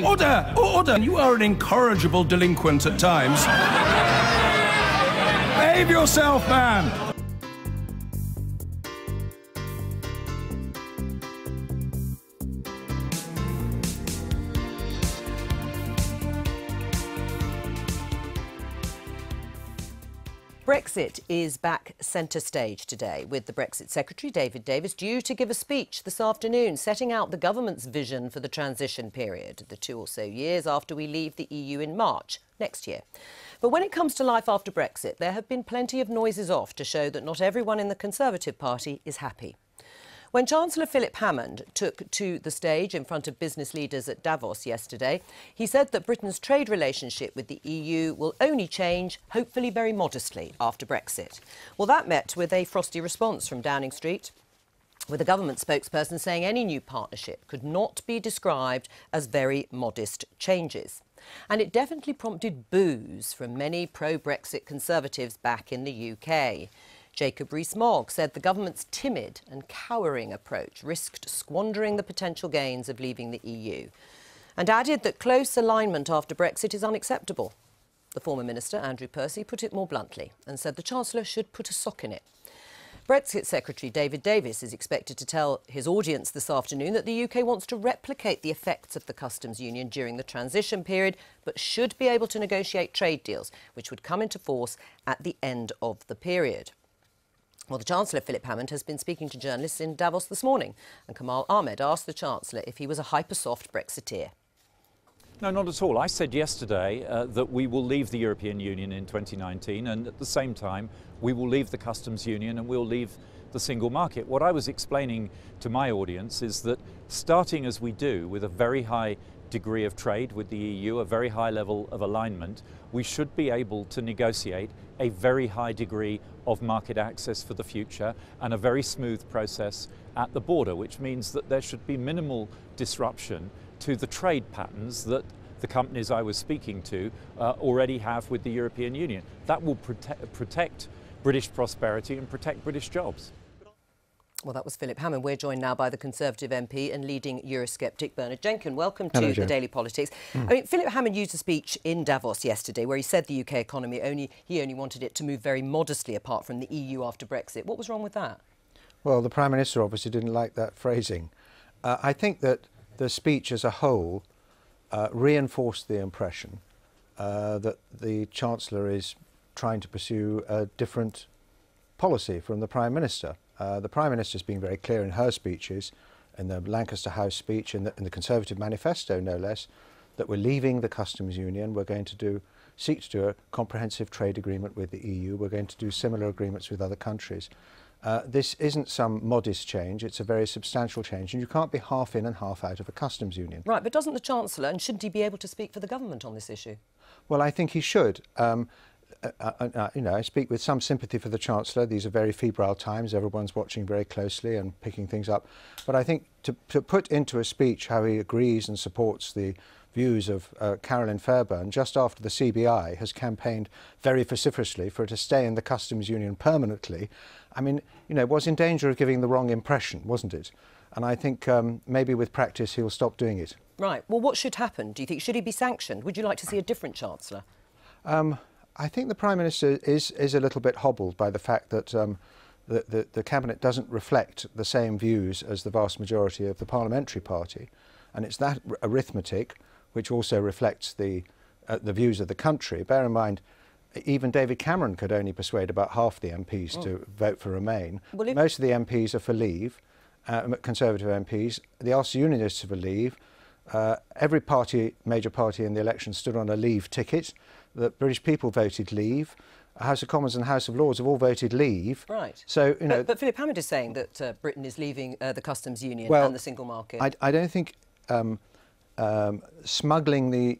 Order! Order! You are an incorrigible delinquent at times. Behave yourself, man! Brexit is back centre stage today, with the Brexit Secretary, David Davis, due to give a speech this afternoon setting out the government's vision for the transition period, the 2 or so years after we leave the EU in March next year. But when it comes to life after Brexit, there have been plenty of noises off to show that not everyone in the Conservative Party is happy. When Chancellor Philip Hammond took to the stage in front of business leaders at Davos yesterday, he said that Britain's trade relationship with the EU will only change, hopefully very modestly, after Brexit. Well, that met with a frosty response from Downing Street, with a government spokesperson saying any new partnership could not be described as very modest changes. And it definitely prompted boos from many pro-Brexit Conservatives back in the UK. Jacob Rees-Mogg said the government's timid and cowering approach risked squandering the potential gains of leaving the EU, and added that close alignment after Brexit is unacceptable. The former minister, Andrew Percy, put it more bluntly and said the Chancellor should put a sock in it. Brexit Secretary David Davis is expected to tell his audience this afternoon that the UK wants to replicate the effects of the customs union during the transition period, but should be able to negotiate trade deals, which would come into force at the end of the period. Well, the Chancellor, Philip Hammond, has been speaking to journalists in Davos this morning, and Kamal Ahmed asked the Chancellor if he was a hyper-soft Brexiteer. No, not at all. I said yesterday that we will leave the European Union in 2019, and at the same time we will leave the customs union and we'll leave the single market. What I was explaining to my audience is that starting as we do with a very high degree of trade with the EU, a very high level of alignment, we should be able to negotiate a very high degree of market access for the future and a very smooth process at the border, which means that there should be minimal disruption to the trade patterns that the companies I was speaking to already have with the European Union. That will protect British prosperity and protect British jobs. Well, that was Philip Hammond. We're joined now by the Conservative MP and leading Eurosceptic Bernard Jenkin. Welcome to the Daily Politics. I mean, Philip Hammond used a speech in Davos yesterday where he said the UK economy he only wanted it to move very modestly apart from the EU after Brexit. What was wrong with that? Well, the Prime Minister obviously didn't like that phrasing. I think that the speech as a whole reinforced the impression that the Chancellor is trying to pursue a different policy from the Prime Minister. The Prime Minister has been very clear in her speeches, in the Lancaster House speech, in the Conservative manifesto no less, that we're leaving the customs union. We're going to seek to do a comprehensive trade agreement with the EU. We're going to do similar agreements with other countries. This isn't some modest change, it's a very substantial change, and you can't be half in and half out of a customs union. Right, but doesn't the Chancellor, and shouldn't he be able to speak for the government on this issue? Well, I think he should. You know, I speak with some sympathy for the Chancellor. These are very febrile times. Everyone's watching very closely and picking things up. But I think to put into a speech how he agrees and supports the views of Carolyn Fairbairn just after the CBI has campaigned very vociferously for it to stay in the customs union permanently, I mean, you know, was in danger of giving the wrong impression, wasn't it? And I think maybe with practice he'll stop doing it. Right. Well, what should happen, do you think? Should he be sanctioned? Would you like to see a different Chancellor? I think the Prime Minister is a little bit hobbled by the fact that the Cabinet doesn't reflect the same views as the vast majority of the parliamentary party, and it's that arithmetic which also reflects the views of the country. Bear in mind, even David Cameron could only persuade about half the MPs to vote for Remain. Well, most of the MPs are for Leave, Conservative MPs. The Ulster Unionists are for Leave. Every major party in the election stood on a Leave ticket. The British people voted Leave. House of Commons and House of Lords have all voted Leave. Right. So, you know, but Philip Hammond is saying that Britain is leaving the customs union and the single market. I don't think smuggling the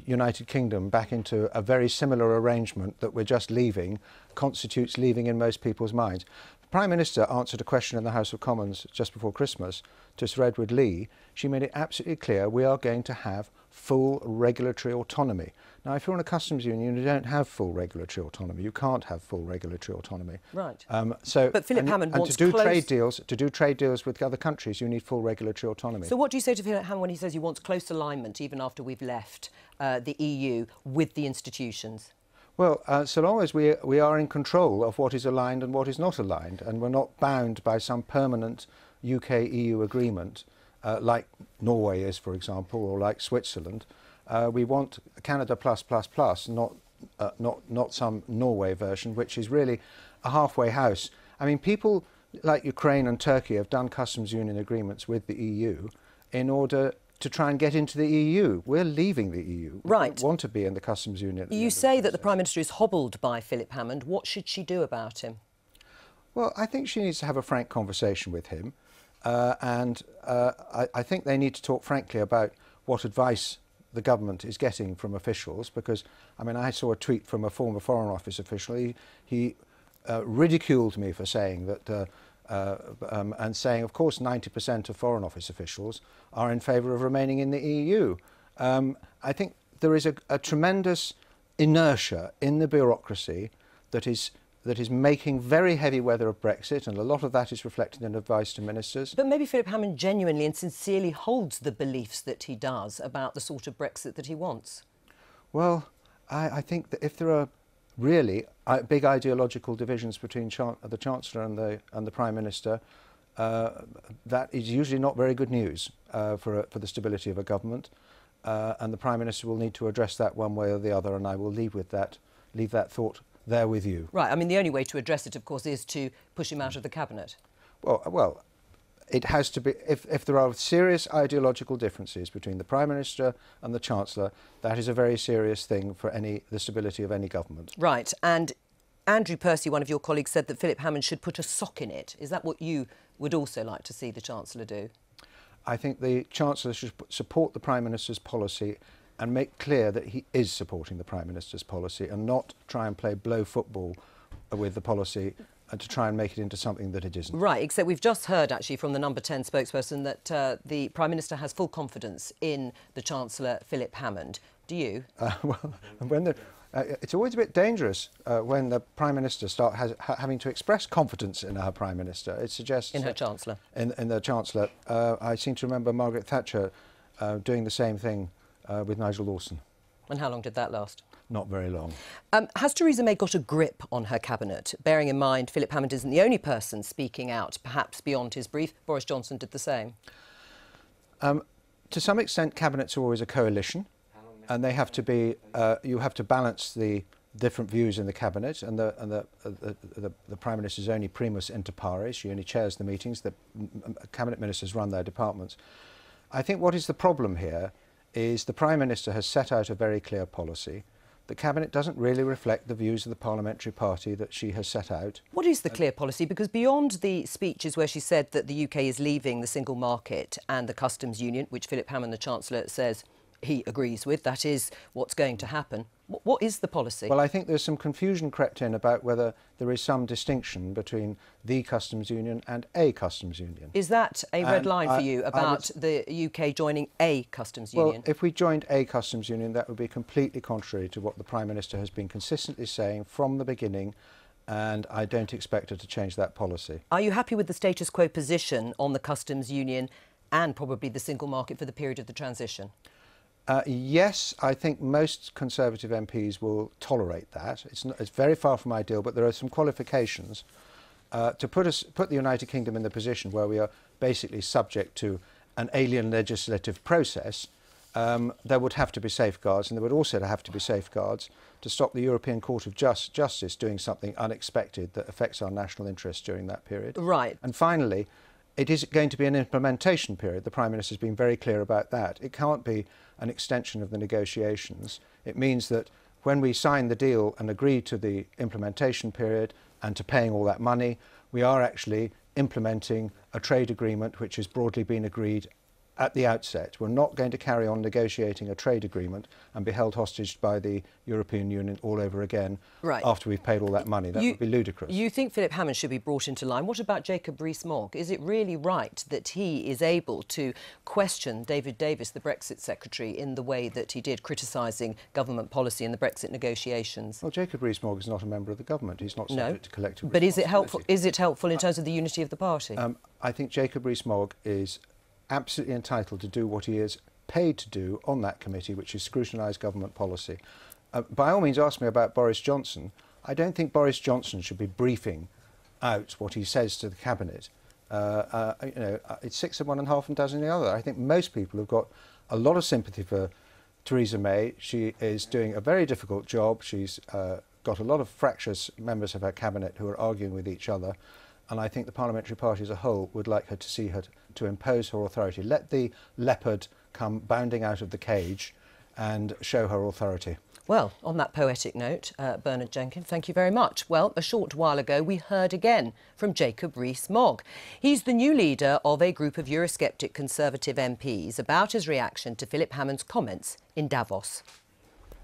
United Kingdom back into a very similar arrangement that we're just leaving constitutes leaving in most people's minds. Prime Minister answered a question in the House of Commons just before Christmas to Sir Edward Lee. She made it absolutely clear we are going to have full regulatory autonomy. Now, if you're in a customs union, you don't have full regulatory autonomy. You can't have full regulatory autonomy. Right. But Philip Hammond wants to do trade deals with other countries, you need full regulatory autonomy. So what do you say to Philip Hammond when he says he wants close alignment, even after we've left the EU, with the institutions? Well, so long as we are in control of what is aligned and what is not aligned, and we're not bound by some permanent UK-EU agreement, like Norway is, for example, or like Switzerland, we want Canada plus plus plus, not some Norway version, which is really a halfway house. I mean, people like Ukraine and Turkey have done customs union agreements with the EU in order to try and get into the EU. We're leaving the EU. Right. We don't want to be in the customs union. You say that the Prime Minister is hobbled by Philip Hammond. What should she do about him? Well, I think she needs to have a frank conversation with him. I think they need to talk frankly about what advice the government is getting from officials, because, I mean, I saw a tweet from a former Foreign Office official. He ridiculed me for saying that, and saying, of course, 90% of Foreign Office officials are in favour of remaining in the EU. I think there is a tremendous inertia in the bureaucracy that is making very heavy weather of Brexit, and a lot of that is reflected in advice to ministers. But maybe Philip Hammond genuinely and sincerely holds the beliefs that he does about the sort of Brexit that he wants. Well, I think that if there are really big ideological divisions between the Chancellor and the Prime Minister, that is usually not very good news for the stability of a government, and the Prime Minister will need to address that one way or the other, and I will leave that thought there with you. Right. I mean, the only way to address it, of course, is to push him out of the cabinet. Well, it has to be. If there are serious ideological differences between the Prime Minister and the Chancellor, that is a very serious thing for the stability of any government. Right. And Andrew Percy, one of your colleagues, said that Philip Hammond should put a sock in it. Is that what you would also like to see the Chancellor do? I think the Chancellor should support the Prime Minister's policy and make clear that he is supporting the Prime Minister's policy, and not try and play blow football with the policy and to try and make it into something that it isn't. Right, except we've just heard actually from the number 10 spokesperson that the Prime Minister has full confidence in the Chancellor, Philip Hammond. Do you? Well, it's always a bit dangerous when the Prime Minister having to express confidence in her Prime Minister. It suggests... In her Chancellor. In the Chancellor. I seem to remember Margaret Thatcher doing the same thing with Nigel Lawson. And how long did that last? Not very long. Has Theresa May got a grip on her cabinet? Bearing in mind Philip Hammond isn't the only person speaking out, perhaps beyond his brief. Boris Johnson did the same. To some extent, cabinets are always a coalition, and they have to be. You have to balance the different views in the cabinet, and the Prime Minister is only primus inter pares. She only chairs the meetings. The cabinet ministers run their departments. I think what is the problem here is the Prime Minister has set out a very clear policy. The Cabinet doesn't really reflect the views of the parliamentary party that she has set out. What is the clear policy? Because beyond the speeches where she said that the UK is leaving the single market and the customs union, which Philip Hammond, the Chancellor, says he agrees with, that is what's going to happen. What is the policy? Well, I think there's some confusion crept in about whether there is some distinction between the customs union and a customs union. Is that a red line for you about the UK joining a customs union? Well, if we joined a customs union, that would be completely contrary to what the Prime Minister has been consistently saying from the beginning, and I don't expect her to change that policy. Are you happy with the status quo position on the customs union and probably the single market for the period of the transition? Yes, I think most Conservative MPs will tolerate that. It's very far from ideal, but there are some qualifications to put the United Kingdom in the position where we are basically subject to an alien legislative process. There would have to be safeguards, and there would also have to be safeguards to stop the European Court of Justice doing something unexpected that affects our national interests during that period. Right. And finally, it is going to be an implementation period. The Prime Minister has been very clear about that. It can't be an extension of the negotiations. It means that when we sign the deal and agree to the implementation period and to paying all that money, we are actually implementing a trade agreement which has broadly been agreed at the outset. We're not going to carry on negotiating a trade agreement and be held hostage by the European Union all over again after we've paid all that money. That would be ludicrous. You think Philip Hammond should be brought into line. What about Jacob Rees-Mogg? Is it really right that he is able to question David Davis, the Brexit Secretary, in the way that he did, criticising government policy in the Brexit negotiations? Well, Jacob Rees-Mogg is not a member of the government. He's not subject to collective But responsibility. is it helpful in terms of the unity of the party? I think Jacob Rees-Mogg is absolutely entitled to do what he is paid to do on that committee, which is scrutinise government policy. By all means, ask me about Boris Johnson. I don't think Boris Johnson should be briefing out what he says to the cabinet. It's 6 of one and half a dozen of the other. I think most people have got a lot of sympathy for Theresa May. She is doing a very difficult job. She's got a lot of fractious members of her cabinet who are arguing with each other. And I think the parliamentary party as a whole would like her to see her to impose her authority. Let the leopard come bounding out of the cage and show her authority. Well, on that poetic note, Bernard Jenkins, thank you very much. Well, a short while ago, we heard again from Jacob Rees-Mogg. He's the new leader of a group of Eurosceptic Conservative MPs about his reaction to Philip Hammond's comments in Davos.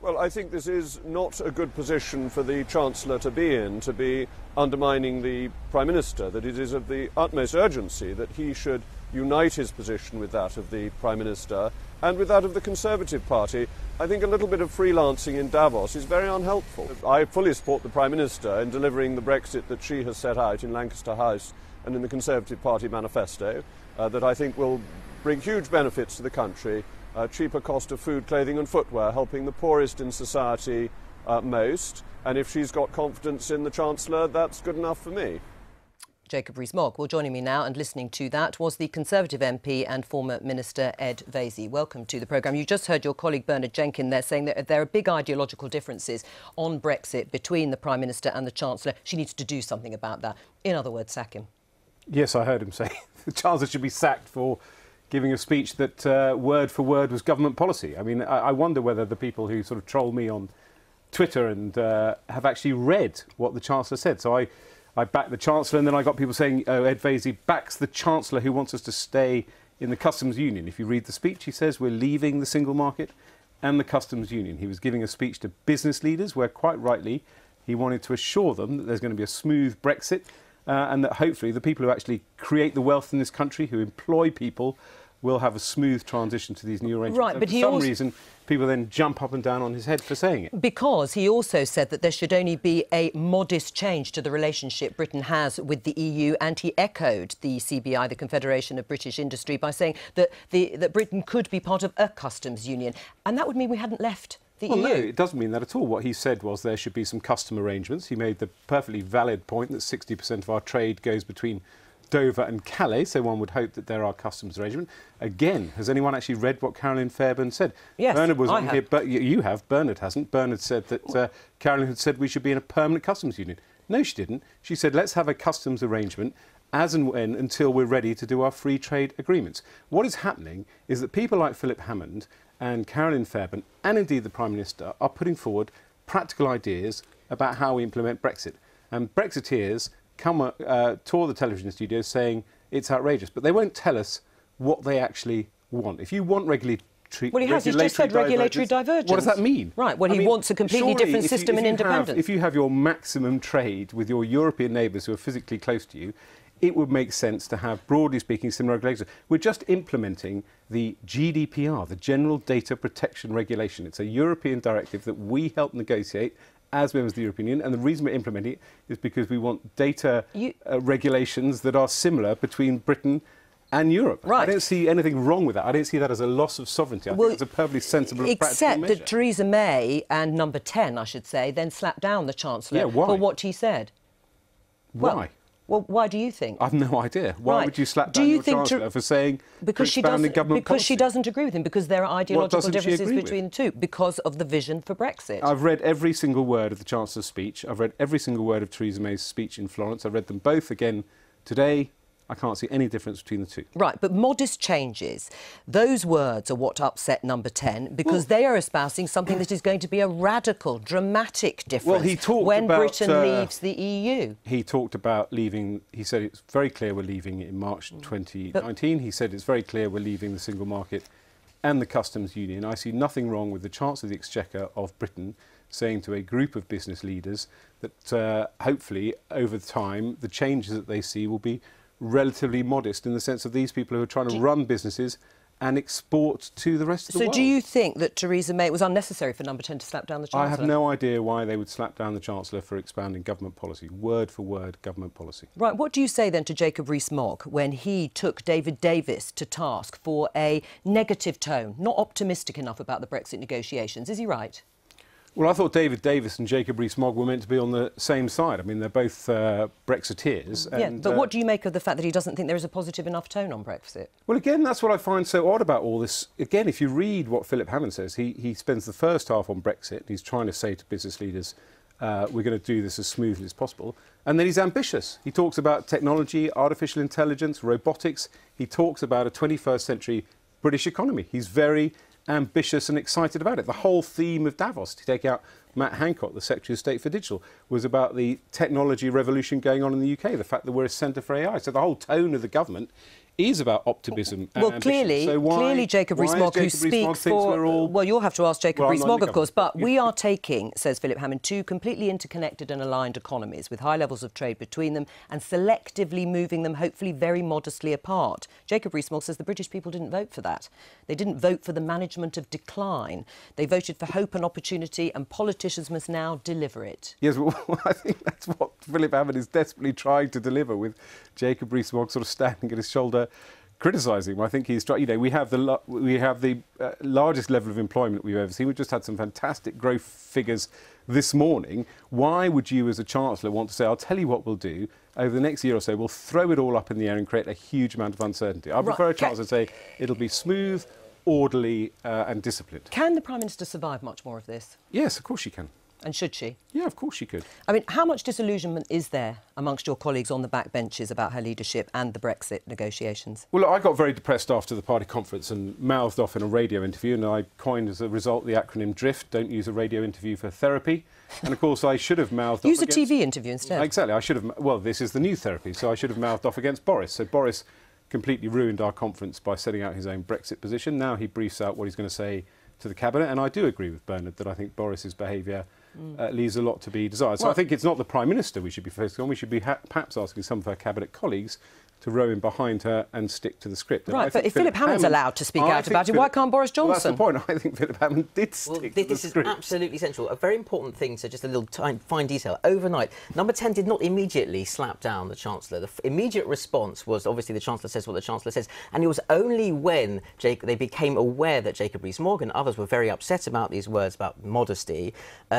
Well, I think this is not a good position for the Chancellor to be undermining the Prime Minister, that it is of the utmost urgency that he should unite his position with that of the Prime Minister and with that of the Conservative Party. I think a little bit of freelancing in Davos is very unhelpful. I fully support the Prime Minister in delivering the Brexit that she has set out in Lancaster House and in the Conservative Party manifesto, that I think will bring huge benefits to the country. Cheaper cost of food, clothing and footwear, helping the poorest in society most. And if she's got confidence in the Chancellor, that's good enough for me. Jacob Rees-Mogg. Well, joining me now and listening to that was the Conservative MP and former Minister Ed Vaizey. Welcome to the programme. You just heard your colleague Bernard Jenkins there saying that there are big ideological differences on Brexit between the Prime Minister and the Chancellor. She needs to do something about that. In other words, sack him. Yes, I heard him say the Chancellor should be sacked for giving a speech that word for word was government policy. I mean, I wonder whether the people who sort of troll me on Twitter and have actually read what the Chancellor said. So I backed the Chancellor, and then I got people saying, oh, Ed Vaizey backs the Chancellor who wants us to stay in the customs union. If you read the speech, he says we're leaving the single market and the customs union. He was giving a speech to business leaders where, quite rightly, he wanted to assure them that there's going to be a smooth Brexit and that hopefully the people who actually create the wealth in this country, who employ people, will have a smooth transition to these new arrangements. Right, but for some reason, people then jump up and down on his head for saying it. Because he also said that there should only be a modest change to the relationship Britain has with the EU, and he echoed the CBI, the Confederation of British Industry, by saying that Britain could be part of a customs union, and that would mean we hadn't left the EU. No, it doesn't mean that at all. What he said was there should be some custom arrangements. He made the perfectly valid point that 60% of our trade goes between Dover and Calais, so one would hope that there are customs arrangements. Again, has anyone actually read what Caroline Fairbairn said? Yes, Bernard was I on have. here, but you have. Bernard hasn't. Bernard said that Caroline had said we should be in a permanent customs union. No, she didn't. She said let's have a customs arrangement as and when until we're ready to do our free trade agreements. What is happening is that people like Philip Hammond and Caroline Fairbairn, and indeed the Prime Minister, are putting forward practical ideas about how we implement Brexit. And Brexiteers come tour the television studios saying it's outrageous, but they won't tell us what they actually want. If you want regulatory Well, he has. He's just said regulatory divergence. What does that mean? Right. Well, he wants a completely different system in independence. If you have your maximum trade with your European neighbours who are physically close to you, it would make sense to have, broadly speaking, similar regulations. We're just implementing the GDPR, the General Data Protection Regulation. It's a European directive that we helped negotiate as members of the European Union, and the reason we're implementing it is because we want data regulations that are similar between Britain and Europe. Right. I don't see anything wrong with that. I don't see that as a loss of sovereignty. I think it's a perfectly sensible and practical measure. Except that Theresa May and Number 10, I should say, then slapped down the Chancellor for what he said. Why? Well, why do you think? I've no idea. Why would you slap down your Chancellor for saying expounding government policy? Because she doesn't agree with him, because there are ideological differences between the two, because of the vision for Brexit. I've read every single word of the Chancellor's speech. I've read every single word of Theresa May's speech in Florence. I've read them both again today I can't see any difference between the two. Right, but modest changes, those words are what upset Number 10 because they are espousing something that is going to be a radical, dramatic difference when Britain leaves the EU. He talked about leaving, he said it's very clear we're leaving in March 2019. He said it's very clear we're leaving the single market and the customs union. I see nothing wrong with the Chancellor of the Exchequer of Britain saying to a group of business leaders that hopefully over time the changes that they see will be relatively modest in the sense of these people who are trying to run businesses and export to the rest of the world. So do you think that Theresa May, it was unnecessary for Number 10 to slap down the Chancellor? I have no idea why they would slap down the Chancellor for expanding government policy, word for word government policy. Right, what do you say then to Jacob Rees-Mogg when he took David Davis to task for a negative tone, not optimistic enough about the Brexit negotiations? Is he right? Well, I thought David Davis and Jacob Rees-Mogg were meant to be on the same side. I mean, they're both Brexiteers. Yeah, but what do you make of the fact that he doesn't think there is a positive enough tone on Brexit? Well, again, that's what I find so odd about all this. Again, if you read what Philip Hammond says, he spends the first half on Brexit. He's trying to say to business leaders, we're going to do this as smoothly as possible. And then he's ambitious. He talks about technology, artificial intelligence, robotics. He talks about a 21st century British economy. He's very ambitious and excited about it. The whole theme of Davos, to take out Matt Hancock, the Secretary of State for Digital, was about the technology revolution going on in the UK, the fact that we're a centre for AI. So the whole tone of the government is about optimism and ambition. Clearly Jacob Rees-Mogg, who speaks for... Well, you'll have to ask Jacob Rees-Mogg, of course, but we are taking, says Philip Hammond, two completely interconnected and aligned economies with high levels of trade between them and selectively moving them, hopefully very modestly apart. Jacob Rees-Mogg says the British people didn't vote for that. They didn't vote for the management of decline. They voted for hope and opportunity, and politicians must now deliver it. Yes, well, I think that's what Philip Hammond is desperately trying to deliver, with Jacob Rees-Mogg sort of standing at his shoulder criticising him. I think he's trying. You know, we have the largest level of employment we've ever seen. We've just had some fantastic growth figures this morning. Why would you, as a Chancellor, want to say, I'll tell you what we'll do, over the next year or so, we'll throw it all up in the air and create a huge amount of uncertainty? I prefer a Chancellor to say, it'll be smooth, orderly and disciplined. Can the Prime Minister survive much more of this? Yes, of course she can. And should she? Yeah, of course she could. I mean, how much disillusionment is there amongst your colleagues on the backbenches about her leadership and the Brexit negotiations? Well, I got very depressed after the party conference and mouthed off in a radio interview, and I coined as a result the acronym DRIFT, don't use a radio interview for therapy. And of course I should have mouthed off Use a TV interview instead. Exactly, I should have, well, this is the new therapy, so I should have mouthed off against Boris. So Boris completely ruined our conference by setting out his own Brexit position. Now he briefs out what he's going to say to the Cabinet, and I do agree with Bernard that I think Boris's behaviour leaves a lot to be desired. So I think it's not the Prime Minister we should be focusing on. We should be perhaps asking some of her Cabinet colleagues to row in behind her and stick to the script. Right, but if Philip Hammond's allowed to speak out about it, why can't Boris Johnson? Well, that's the point. I think Philip Hammond did stick to the script. This is absolutely essential. A very important thing, so just a little fine detail. Overnight, Number 10 did not immediately slap down the Chancellor. The immediate response was, obviously, the Chancellor says what the Chancellor says, and it was only when they became aware that Jacob Rees-Mogg and others were very upset about these words about modesty,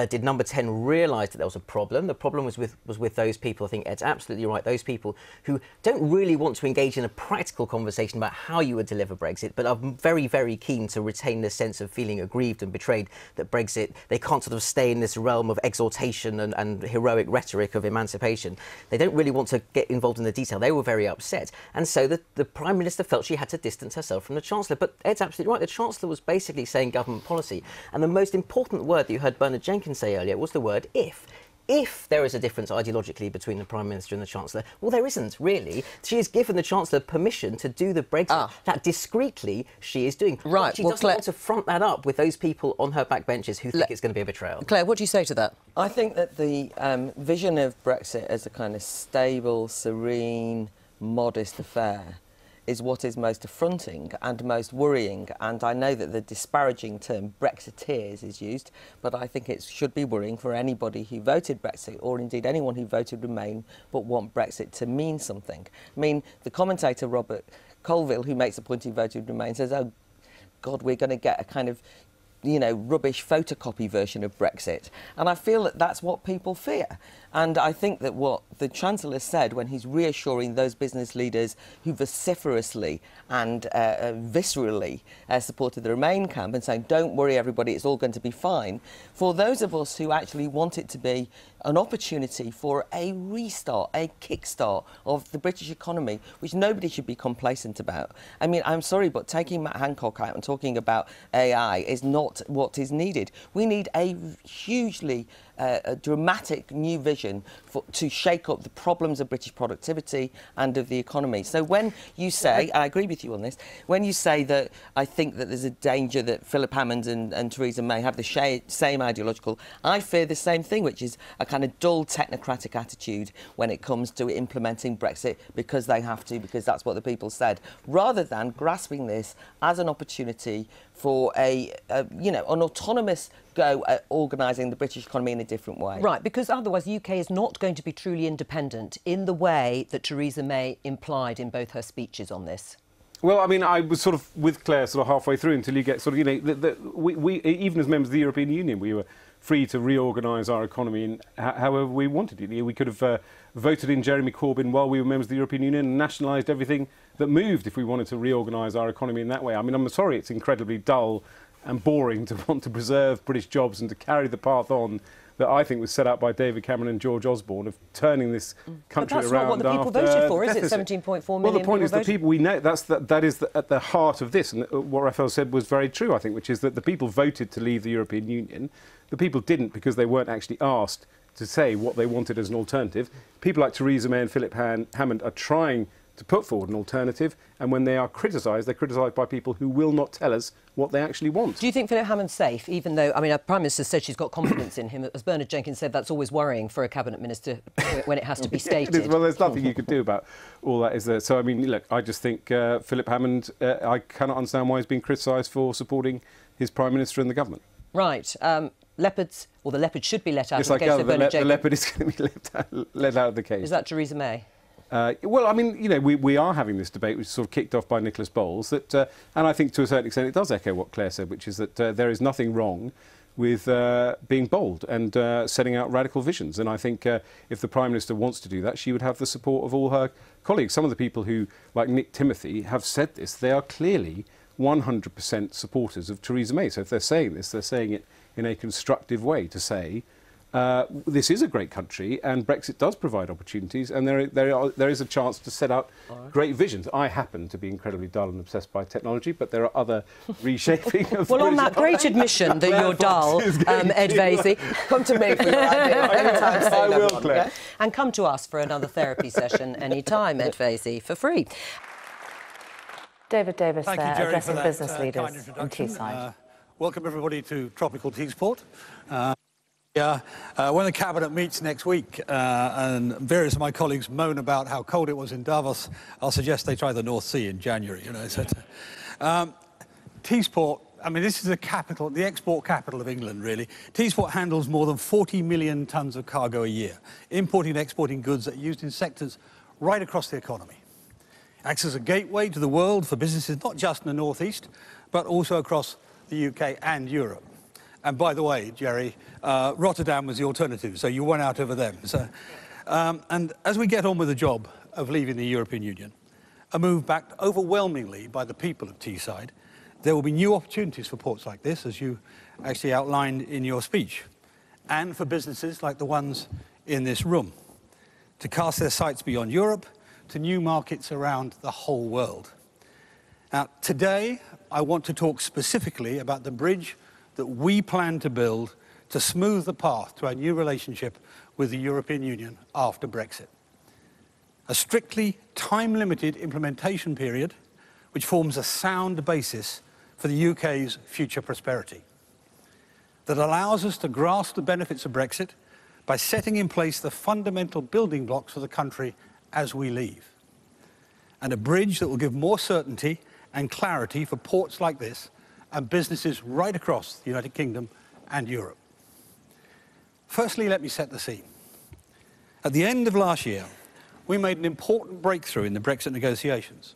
did Number 10 realise that there was a problem. The problem was with those people, I think Ed's absolutely right, those people who don't really want to engage in a practical conversation about how you would deliver Brexit, but are very, very keen to retain the sense of feeling aggrieved and betrayed that Brexit, they can't sort of stay in this realm of exhortation and heroic rhetoric of emancipation. They don't really want to get involved in the detail. They were very upset. And so the Prime Minister felt she had to distance herself from the Chancellor. But Ed's absolutely right. The Chancellor was basically saying government policy. And the most important word that you heard Bernard Jenkins say earlier was the word if. If there is a difference ideologically between the Prime Minister and the Chancellor, well, there isn't, really. She has given the Chancellor permission to do the Brexit that discretely she is doing. Right. She doesn't want to front that up with those people on her backbenches who think it's going to be a betrayal. Claire, what do you say to that? I think that the vision of Brexit as a kind of stable, serene, modest affair is what is most affronting and most worrying. And I know that the disparaging term Brexiteers is used, but I think it should be worrying for anybody who voted Brexit, or indeed anyone who voted Remain but want Brexit to mean something. I mean, the commentator Robert Colville, who makes the point he voted Remain, says, oh, God, we're going to get a kind of you know, rubbish photocopy version of Brexit. And I feel that that's what people fear. And I think that what the Chancellor said when he's reassuring those business leaders who vociferously and viscerally supported the Remain camp and saying, don't worry, everybody, it's all going to be fine. For those of us who actually want it to be an opportunity for a restart, a kickstart of the British economy, which nobody should be complacent about. I mean, I'm sorry, but taking Matt Hancock out and talking about AI is not what is needed. We need a hugely a dramatic new vision to shake up the problems of British productivity and of the economy. So when you say, I agree with you on this, when you say that I think that there's a danger that Philip Hammond and Theresa May have the same ideological, I fear the same thing, which is a kind of dull technocratic attitude when it comes to implementing Brexit because they have to, because that's what the people said, rather than grasping this as an opportunity for an autonomous go at organising the British economy in a different way. Right, because otherwise the UK is not going to be truly independent in the way that Theresa May implied in both her speeches on this. Well, I mean, I was sort of with Claire sort of halfway through until you get sort of, you know, we even as members of the European Union, we were free to reorganise our economy in however we wanted it. We could have voted in Jeremy Corbyn while we were members of the European Union and nationalised everything that moved if we wanted to reorganise our economy in that way. I mean, I'm sorry, it's incredibly dull and boring to want to preserve British jobs and to carry the path on that I think was set out by David Cameron and George Osborne of turning this country around. But that's not what the people voted for, is it? 17.4 million. Well, the point is the people we know that is at the heart of this, and what Raphael said was very true, I think, which is that the people voted to leave the European Union. The people didn't because they weren't actually asked to say what they wanted as an alternative. People like Theresa May and Philip Hammond are trying to put forward an alternative, and when they are criticised, they're criticised by people who will not tell us what they actually want. Do you think Philip Hammond's safe, even though, I mean, our Prime Minister said she's got confidence in him? As Bernard Jenkins said, that's always worrying for a Cabinet Minister when it has to be stated. Well, there's nothing you could do about all that, is there? So, I mean, look, I just think Philip Hammond, I cannot understand why he's being criticised for supporting his Prime Minister and the government. Right. Leopards, or the leopard should be let out Yes, of the case of Bernard Jenkins. The leopard is going to be let out of the case. Is that Theresa May? Well, I mean, you know, we are having this debate, which is sort of kicked off by Nicholas Bowles, that, and I think to a certain extent it does echo what Claire said, which is that there is nothing wrong with being bold and setting out radical visions. And I think if the Prime Minister wants to do that, she would have the support of all her colleagues. Some of the people who, like Nick Timothy, have said this. They are clearly 100% supporters of Theresa May. So if they're saying this, they're saying it in a constructive way to say, this is a great country and Brexit does provide opportunities and there is a chance to set out great visions. I happen to be incredibly dull and obsessed by technology, but there are other reshaping of Well, on that great admission that you're dull, Ed Vaizey, come to me for your idea. I will, Claire. Yeah? And come to us for another therapy session anytime, Ed Vaizey, for free. David Davis Thank you, there, Jerry, addressing for that, business leaders kind in introduction. Teesside. Welcome everybody to tropical Teesport. When the Cabinet meets next week and various of my colleagues moan about how cold it was in Davos, I'll suggest they try the North Sea in January. You know, so Teesport, I mean, this is the capital, the export capital of England, really. Teesport handles more than 40 million tonnes of cargo a year, importing and exporting goods that are used in sectors right across the economy. Acts as a gateway to the world for businesses not just in the North East, but also across the UK and Europe. And by the way, Jerry, Rotterdam was the alternative, so you won out over them. So, and as we get on with the job of leaving the European Union, a move backed overwhelmingly by the people of Teesside, there will be new opportunities for ports like this, as you actually outlined in your speech, and for businesses like the ones in this room, to cast their sights beyond Europe to new markets around the whole world. Now, today, I want to talk specifically about the bridge that we plan to build to smooth the path to our new relationship with the European Union after Brexit. A strictly time-limited implementation period which forms a sound basis for the UK's future prosperity, that allows us to grasp the benefits of Brexit by setting in place the fundamental building blocks for the country as we leave, and a bridge that will give more certainty and clarity for ports like this and businesses right across the United Kingdom and Europe. Firstly, let me set the scene. At the end of last year, we made an important breakthrough in the Brexit negotiations.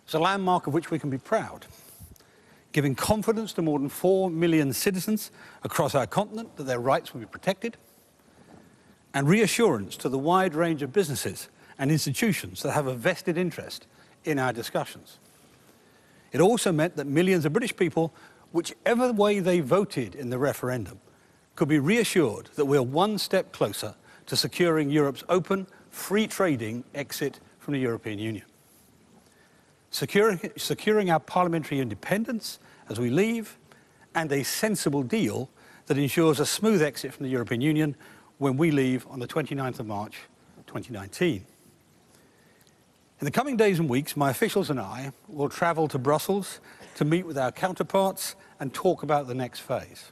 It's a landmark of which we can be proud. giving confidence to more than 4 million citizens across our continent that their rights will be protected, and reassurance to the wide range of businesses and institutions that have a vested interest in our discussions. It also meant that millions of British people, whichever way they voted in the referendum, could be reassured that we're one step closer to securing Europe's open, free-trading exit from the European Union. Securing our parliamentary independence as we leave, and a sensible deal that ensures a smooth exit from the European Union when we leave on the 29th of March 2019. In the coming days and weeks, my officials and I will travel to Brussels to meet with our counterparts and talk about the next phase.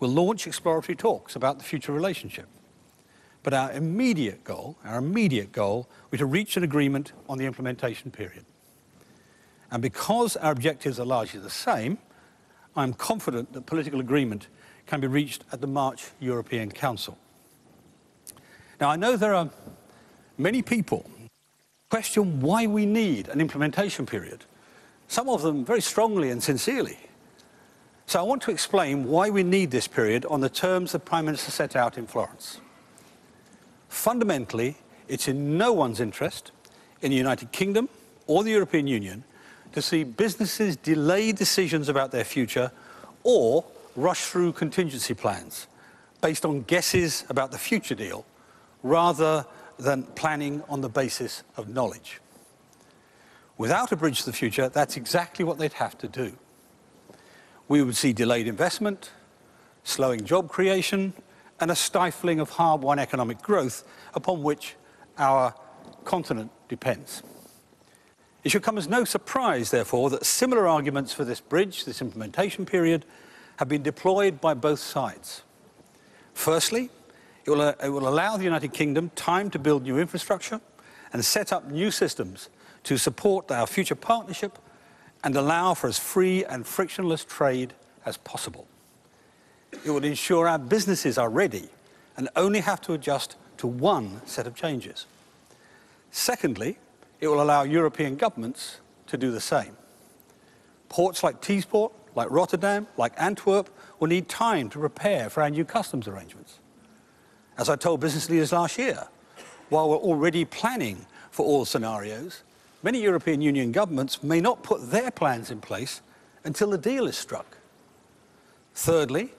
We'll launch exploratory talks about the future relationship. But our immediate goal was to reach an agreement on the implementation period. And because our objectives are largely the same, I'm confident that political agreement can be reached at the March European Council. Now, I know there are many people who question why we need an implementation period, some of them very strongly and sincerely. So I want to explain why we need this period on the terms the Prime Minister set out in Florence. Fundamentally, it's in no one's interest, in the United Kingdom or the European Union, to see businesses delay decisions about their future or rush through contingency plans based on guesses about the future deal rather than planning on the basis of knowledge. Without a bridge to the future, that's exactly what they'd have to do. We would see delayed investment, slowing job creation, and a stifling of hard-won economic growth upon which our continent depends. It should come as no surprise, therefore, that similar arguments for this bridge, this implementation period, have been deployed by both sides. Firstly, it will allow the United Kingdom time to build new infrastructure and set up new systems to support our future partnership and allow for as free and frictionless trade as possible. It will ensure our businesses are ready and only have to adjust to one set of changes. Secondly, it will allow European governments to do the same. Ports like Teesport, like Rotterdam, like Antwerp will need time to prepare for our new customs arrangements. As I told business leaders last year, while we're already planning for all scenarios, many European Union governments may not put their plans in place until the deal is struck. Thirdly,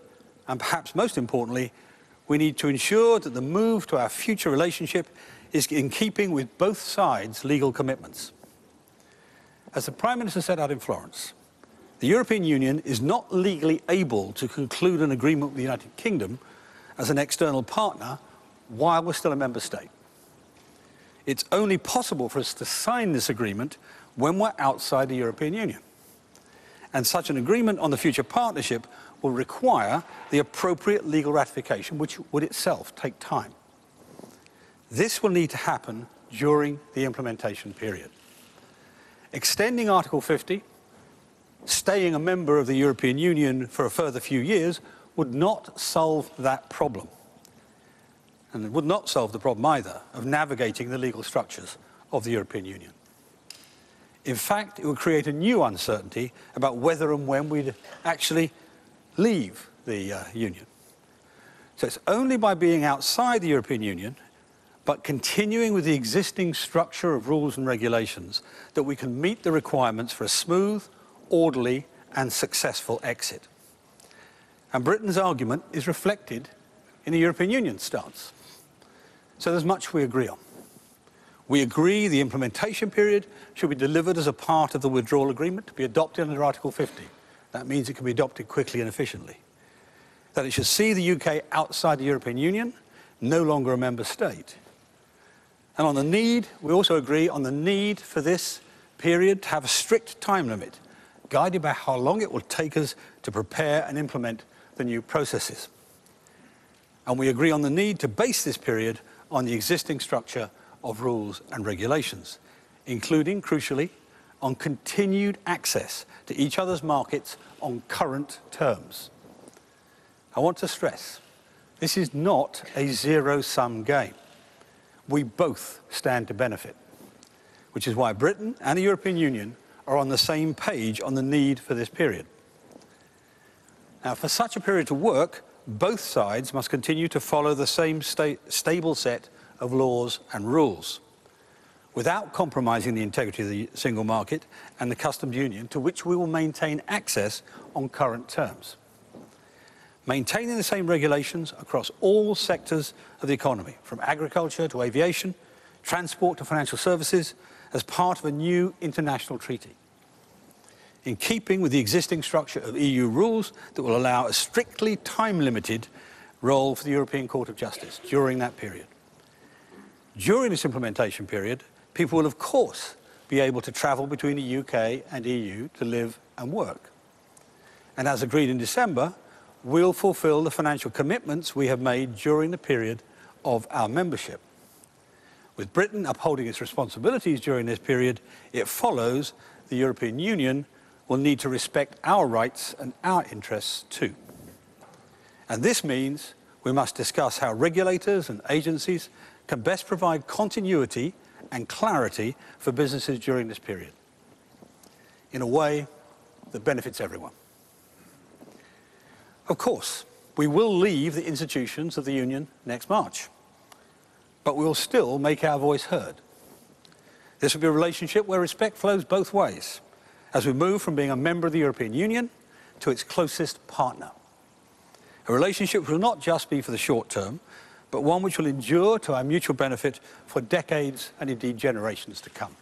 and perhaps most importantly, we need to ensure that the move to our future relationship is in keeping with both sides' legal commitments. As the Prime Minister set out in Florence, the European Union is not legally able to conclude an agreement with the United Kingdom as an external partner while we're still a member state. It's only possible for us to sign this agreement when we're outside the European Union. And such an agreement on the future partnership will require the appropriate legal ratification, which would itself take time. This will need to happen during the implementation period. Extending Article 50, staying a member of the European Union for a further few years, would not solve that problem. And it would not solve the problem either of navigating the legal structures of the European Union. In fact, it would create a new uncertainty about whether and when we'd actually leave the Union. So it's only by being outside the European Union, but continuing with the existing structure of rules and regulations, that we can meet the requirements for a smooth, orderly, and successful exit. And Britain's argument is reflected in the European Union stance. So there's much we agree on. We agree the implementation period should be delivered as a part of the withdrawal agreement to be adopted under Article 50. That means it can be adopted quickly and efficiently. That it should see the UK outside the European Union, no longer a member state. And on the need, we also agree on the need for this period to have a strict time limit, guided by how long it will take us to prepare and implement the new processes. And we agree on the need to base this period on the existing structure of rules and regulations, including, crucially, on continued access to each other's markets on current terms. I want to stress, this is not a zero-sum game. We both stand to benefit, which is why Britain and the European Union are on the same page on the need for this period. Now, for such a period to work, both sides must continue to follow the same stable set of laws and rules, without compromising the integrity of the single market and the customs union, to which we will maintain access on current terms. Maintaining the same regulations across all sectors of the economy, from agriculture to aviation, transport to financial services, as part of a new international treaty, in keeping with the existing structure of EU rules that will allow a strictly time-limited role for the European Court of Justice during that period. During this implementation period, people will, of course, be able to travel between the UK and EU to live and work. And as agreed in December, we'll fulfil the financial commitments we have made during the period of our membership. With Britain upholding its responsibilities during this period, it follows the European Union will need to respect our rights and our interests too. And this means we must discuss how regulators and agencies can best provide continuity and clarity for businesses during this period, in a way that benefits everyone. Of course, we will leave the institutions of the Union next March, but we will still make our voice heard. This will be a relationship where respect flows both ways, as we move from being a member of the European Union to its closest partner. A relationship which will not just be for the short term, but one which will endure to our mutual benefit for decades and indeed generations to come.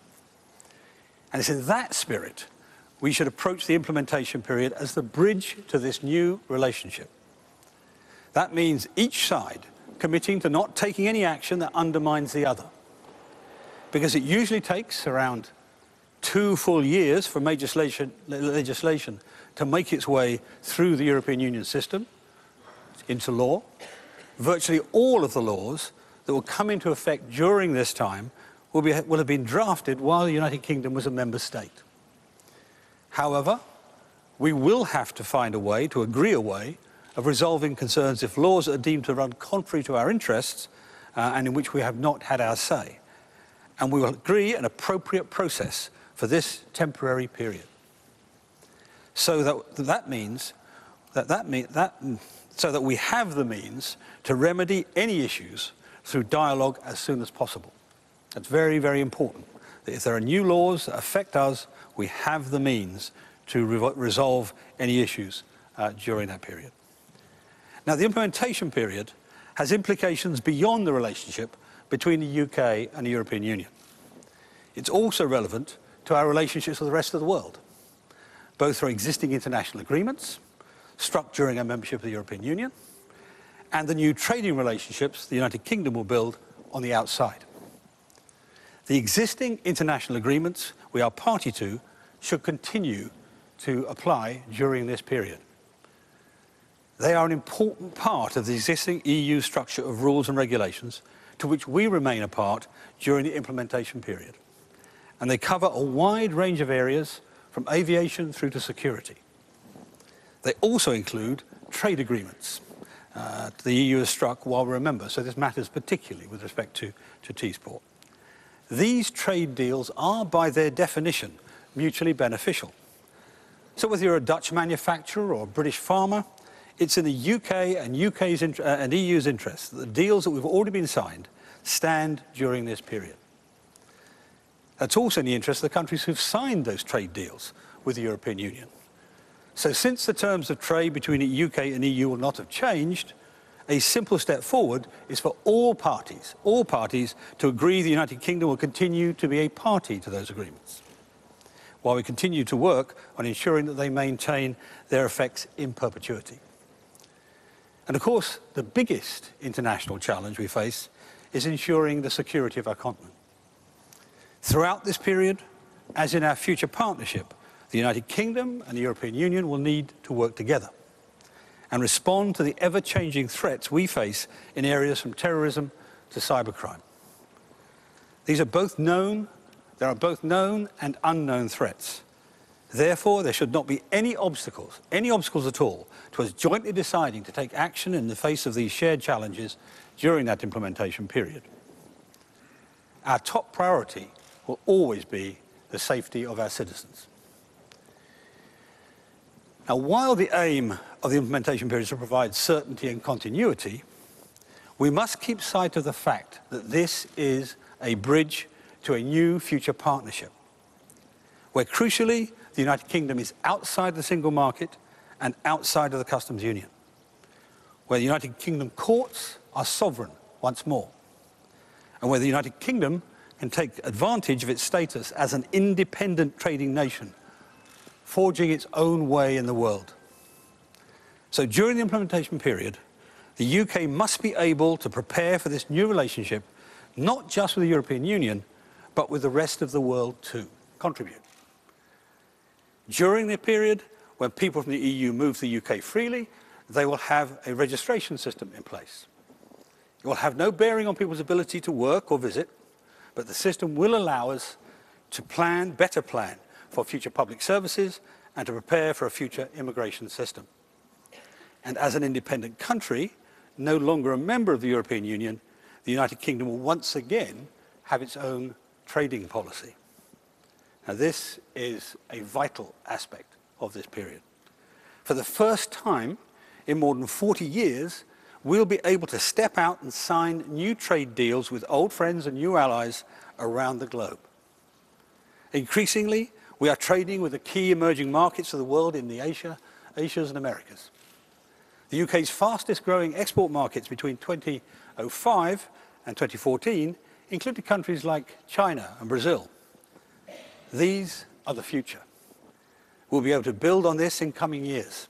And it's in that spirit we should approach the implementation period as the bridge to this new relationship. That means each side committing to not taking any action that undermines the other, because it usually takes around 2 full years for major legislation to make its way through the European Union system into law. Virtually all of the laws that will come into effect during this time will have been drafted while the United Kingdom was a member state. However, we will have to find a way, to agree a way, of resolving concerns if laws are deemed to run contrary to our interests and in which we have not had our say. And we will agree an appropriate process for this temporary period. So that we have the means to remedy any issues through dialogue as soon as possible. That's very, very important. That if there are new laws that affect us, we have the means to resolve any issues during that period. Now, the implementation period has implications beyond the relationship between the UK and the European Union. It's also relevant to our relationships with the rest of the world, both through existing international agreements struck during our membership of the European Union and the new trading relationships the United Kingdom will build on the outside. The existing international agreements we are party to should continue to apply during this period. They are an important part of the existing EU structure of rules and regulations to which we remain a part during the implementation period. And they cover a wide range of areas from aviation through to security. They also include trade agreements the EU has struck while we're a member, so this matters particularly with respect to T-Sport. These trade deals are, by their definition, mutually beneficial. So whether you're a Dutch manufacturer or a British farmer, it's in the UK and EU's interest that the deals that we've already been signed stand during this period. That's also in the interest of the countries who've signed those trade deals with the European Union. So since the terms of trade between the UK and EU will not have changed, a simple step forward is for all parties to agree the United Kingdom will continue to be a party to those agreements, while we continue to work on ensuring that they maintain their effects in perpetuity. And of course, the biggest international challenge we face is ensuring the security of our continent. Throughout this period, as in our future partnership, the United Kingdom and the European Union will need to work together and respond to the ever-changing threats we face in areas from terrorism to cybercrime. There are both known and unknown threats. Therefore, there should not be any obstacles at all, to us jointly deciding to take action in the face of these shared challenges during that implementation period. Our top priority will always be the safety of our citizens. Now, while the aim of the implementation period is to provide certainty and continuity, we must keep sight of the fact that this is a bridge to a new future partnership, where crucially the United Kingdom is outside the single market and outside of the customs union, where the United Kingdom courts are sovereign once more, and where the United Kingdom can take advantage of its status as an independent trading nation, forging its own way in the world. So during the implementation period, the UK must be able to prepare for this new relationship, not just with the European Union, but with the rest of the world too. Contribute. During the period when people from the EU move to the UK freely, they will have a registration system in place. It will have no bearing on people's ability to work or visit, but the system will allow us to better plan for future public services and to prepare for a future immigration system. And as an independent country, no longer a member of the European Union, the United Kingdom will once again have its own trading policy. Now, this is a vital aspect of this period. For the first time in more than 40 years, we'll be able to step out and sign new trade deals with old friends and new allies around the globe. Increasingly, we are trading with the key emerging markets of the world in the Asias and Americas. The UK's fastest growing export markets between 2005 and 2014 included countries like China and Brazil. These are the future. We'll be able to build on this in coming years.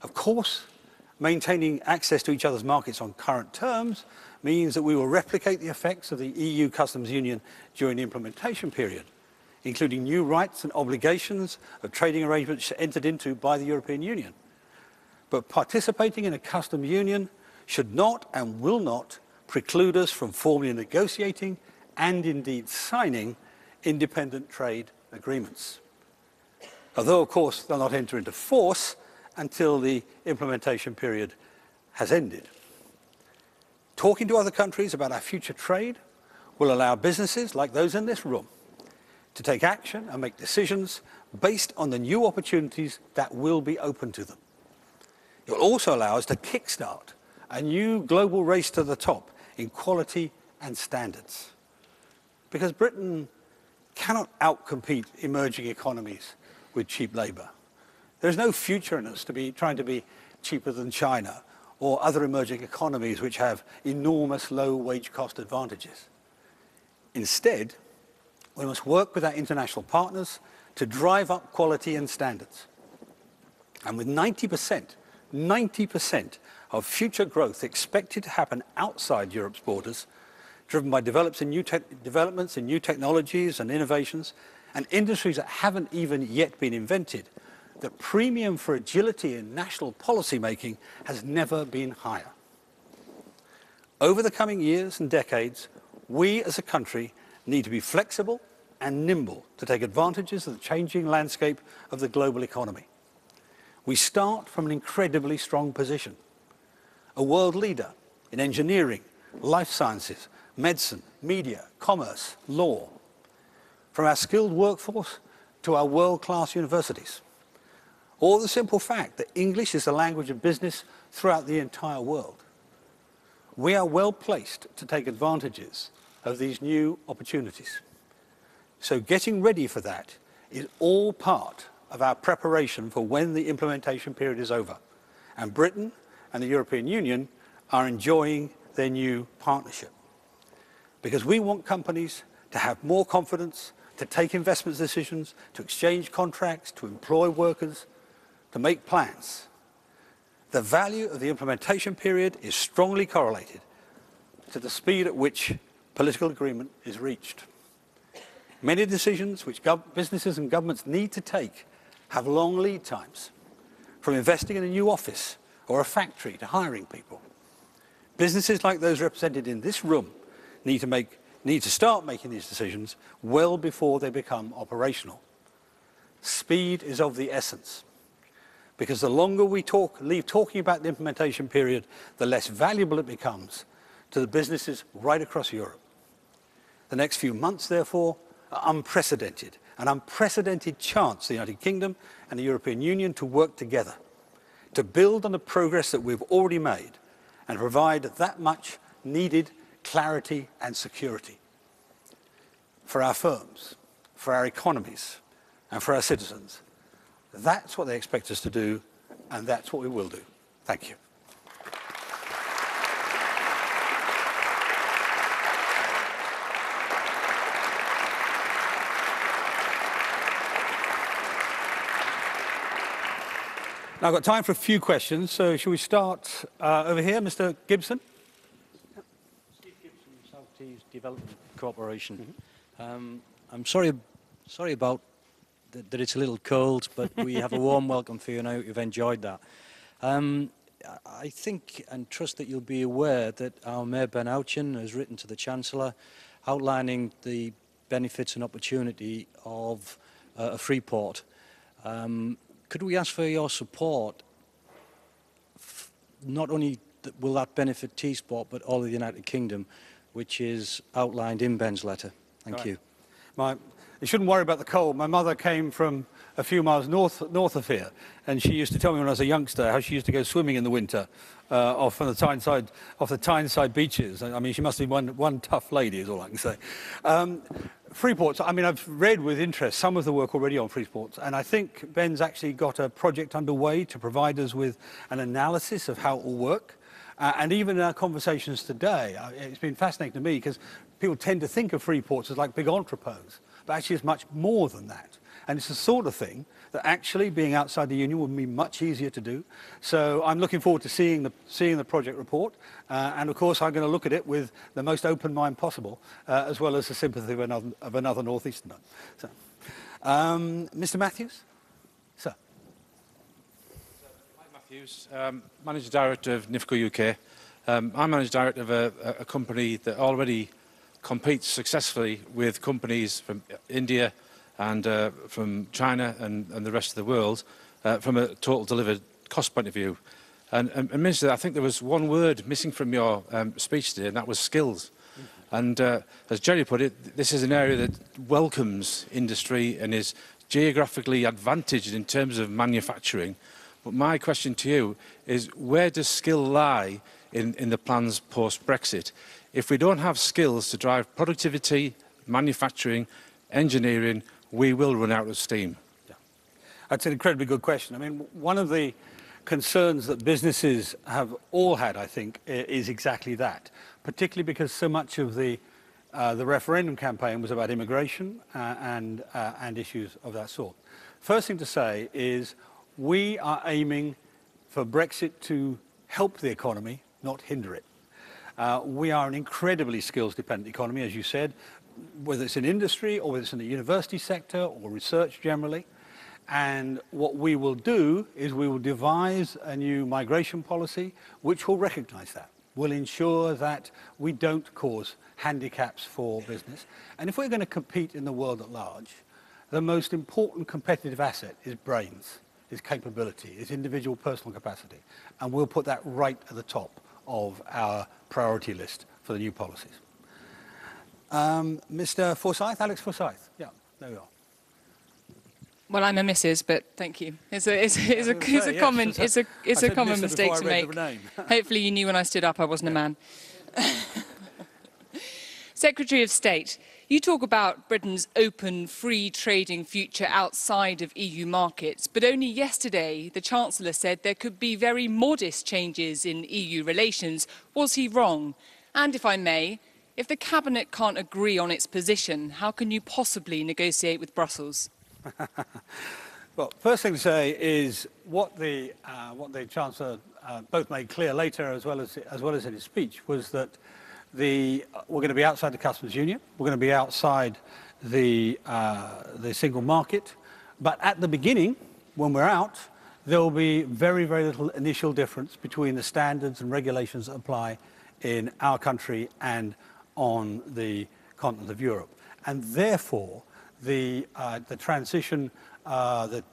Of course, maintaining access to each other's markets on current terms means that we will replicate the effects of the EU customs union during the implementation period, including new rights and obligations of trading arrangements entered into by the European Union. But participating in a customs union should not and will not preclude us from formally negotiating and indeed signing independent trade agreements. Although, of course, they'll not enter into force until the implementation period has ended. Talking to other countries about our future trade will allow businesses like those in this room to take action and make decisions based on the new opportunities that will be open to them. It will also allow us to kickstart a new global race to the top in quality and standards. Because Britain cannot outcompete emerging economies with cheap labour. There's no future in us to be trying to be cheaper than China or other emerging economies which have enormous low wage cost advantages. Instead, we must work with our international partners to drive up quality and standards. And with 90% of future growth expected to happen outside Europe's borders, driven by developments in new technologies and innovations, and industries that haven't even yet been invented, the premium for agility in national policy making has never been higher. Over the coming years and decades, we as a country need to be flexible and nimble to take advantages of the changing landscape of the global economy. We start from an incredibly strong position. A world leader in engineering, life sciences, medicine, media, commerce, law. From our skilled workforce to our world-class universities. Or the simple fact that English is the language of business throughout the entire world. We are well placed to take advantages of these new opportunities. So getting ready for that is all part of our preparation for when the implementation period is over. And Britain and the European Union are enjoying their new partnership. Because we want companies to have more confidence, to take investment decisions, to exchange contracts, to employ workers, to make plans. The value of the implementation period is strongly correlated to the speed at which political agreement is reached. Many decisions which businesses and governments need to take have long lead times, from investing in a new office or a factory to hiring people. Businesses like those represented in this room need to start making these decisions well before they become operational. Speed is of the essence, because the longer we leave talking about the implementation period, the less valuable it becomes to the businesses right across Europe. The next few months, therefore, are unprecedented an unprecedented chance for the United Kingdom and the European Union to work together, to build on the progress that we've already made and provide that much needed clarity and security for our firms, for our economies, and for our citizens. That's what they expect us to do, and that's what we will do. Thank you. Now, I've got time for a few questions, so shall we start over here, Mr. Gibson? Steve Gibson, South Tees Development Corporation. I'm sorry about that it's a little cold, but we have a warm welcome for you, and I hope you've enjoyed that. I think and trust that you'll be aware that our Mayor Ben Ouchen has written to the Chancellor outlining the benefits and opportunity of a free port. Could we ask for your support? Not only will that benefit T-Sport, but all of the United Kingdom, which is outlined in Ben's letter. Thank you. You shouldn't worry about the cold. My mother came from a few miles north of here, and she used to tell me when I was a youngster how she used to go swimming in the winter off the Tyneside beaches. I mean, she must be one tough lady, is all I can say. Free ports, I mean, I've read with interest some of the work already on free ports, and I think Ben's actually got a project underway to provide us with an analysis of how it will work. And even in our conversations today, it's been fascinating to me because people tend to think of free ports as like big entrepôts, but actually it's much more than that. And it's the sort of thing that actually being outside the union would be much easier to do. So I'm looking forward to seeing the project report. And of course, I'm going to look at it with the most open mind possible, as well as the sympathy of another northeasterner. So, Mr. Matthews? Sir. Mike Matthews, Manager Director of NIFCO UK. I'm Manager Director of a company that already competes successfully with companies from India and from China and the rest of the world from a total delivered cost point of view. And Minister, I think there was one word missing from your speech today, and that was skills. And as Jerry put it, this is an area that welcomes industry and is geographically advantaged in terms of manufacturing. But my question to you is, where does skill lie in the plans post-Brexit? If we don't have skills to drive productivity, manufacturing, engineering, we will run out of steam. Yeah. That's an incredibly good question. I mean, one of the concerns that businesses have all had, I think, is exactly that, particularly because so much of the referendum campaign was about immigration and issues of that sort. First thing to say is we are aiming for Brexit to help the economy, not hinder it. We are an incredibly skills-dependent economy, as you said, whether it's in industry or whether it's in the university sector or research generally. And what we will do is we will devise a new migration policy which will recognise that, will ensure that we don't cause handicaps for business. And if we're going to compete in the world at large, the most important competitive asset is brains, is capability, is individual personal capacity. And we'll put that right at the top of our priority list for the new policies. Mr. Forsyth, Alex Forsyth. Yeah, there we are. Well, I'm a Mrs., but thank you. It's a common mistake to make. Hopefully, you knew when I stood up I wasn't a man. Secretary of State, you talk about Britain's open, free trading future outside of EU markets, but only yesterday the Chancellor said there could be very modest changes in EU relations. Was he wrong? And if I may, if the Cabinet can't agree on its position, how can you possibly negotiate with Brussels? Well, first thing to say is what the Chancellor both made clear later as well as in his speech was that we're going to be outside the customs union, we're going to be outside the single market, but at the beginning, when we're out, there will be very, very little initial difference between the standards and regulations that apply in our country and on the continent of Europe, and therefore the transition, the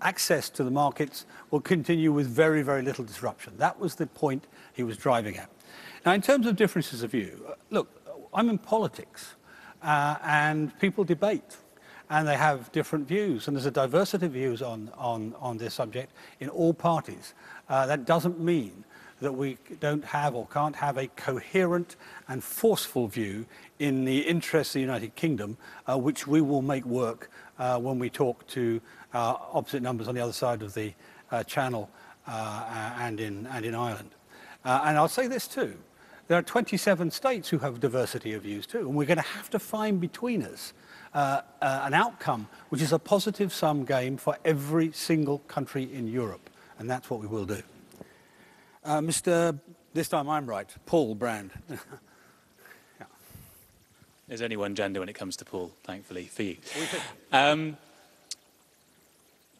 access to the markets will continue with very, very little disruption. That was the point he was driving at. Now, in terms of differences of view, look, I'm in politics, and people debate. and they have different views, and there's a diversity of views on this subject in all parties. That doesn't mean that we don't have or can't have a coherent and forceful view in the interests of the United Kingdom, which we will make work when we talk to opposite numbers on the other side of the Channel and in Ireland. And I'll say this too, there are 27 states who have diversity of views too, and we're going to have to find between us an outcome which is a positive sum game for every single country in Europe, and that's what we will do. This time I'm right, Paul Brand. Yeah. There's only one gender when it comes to Paul, thankfully, for you.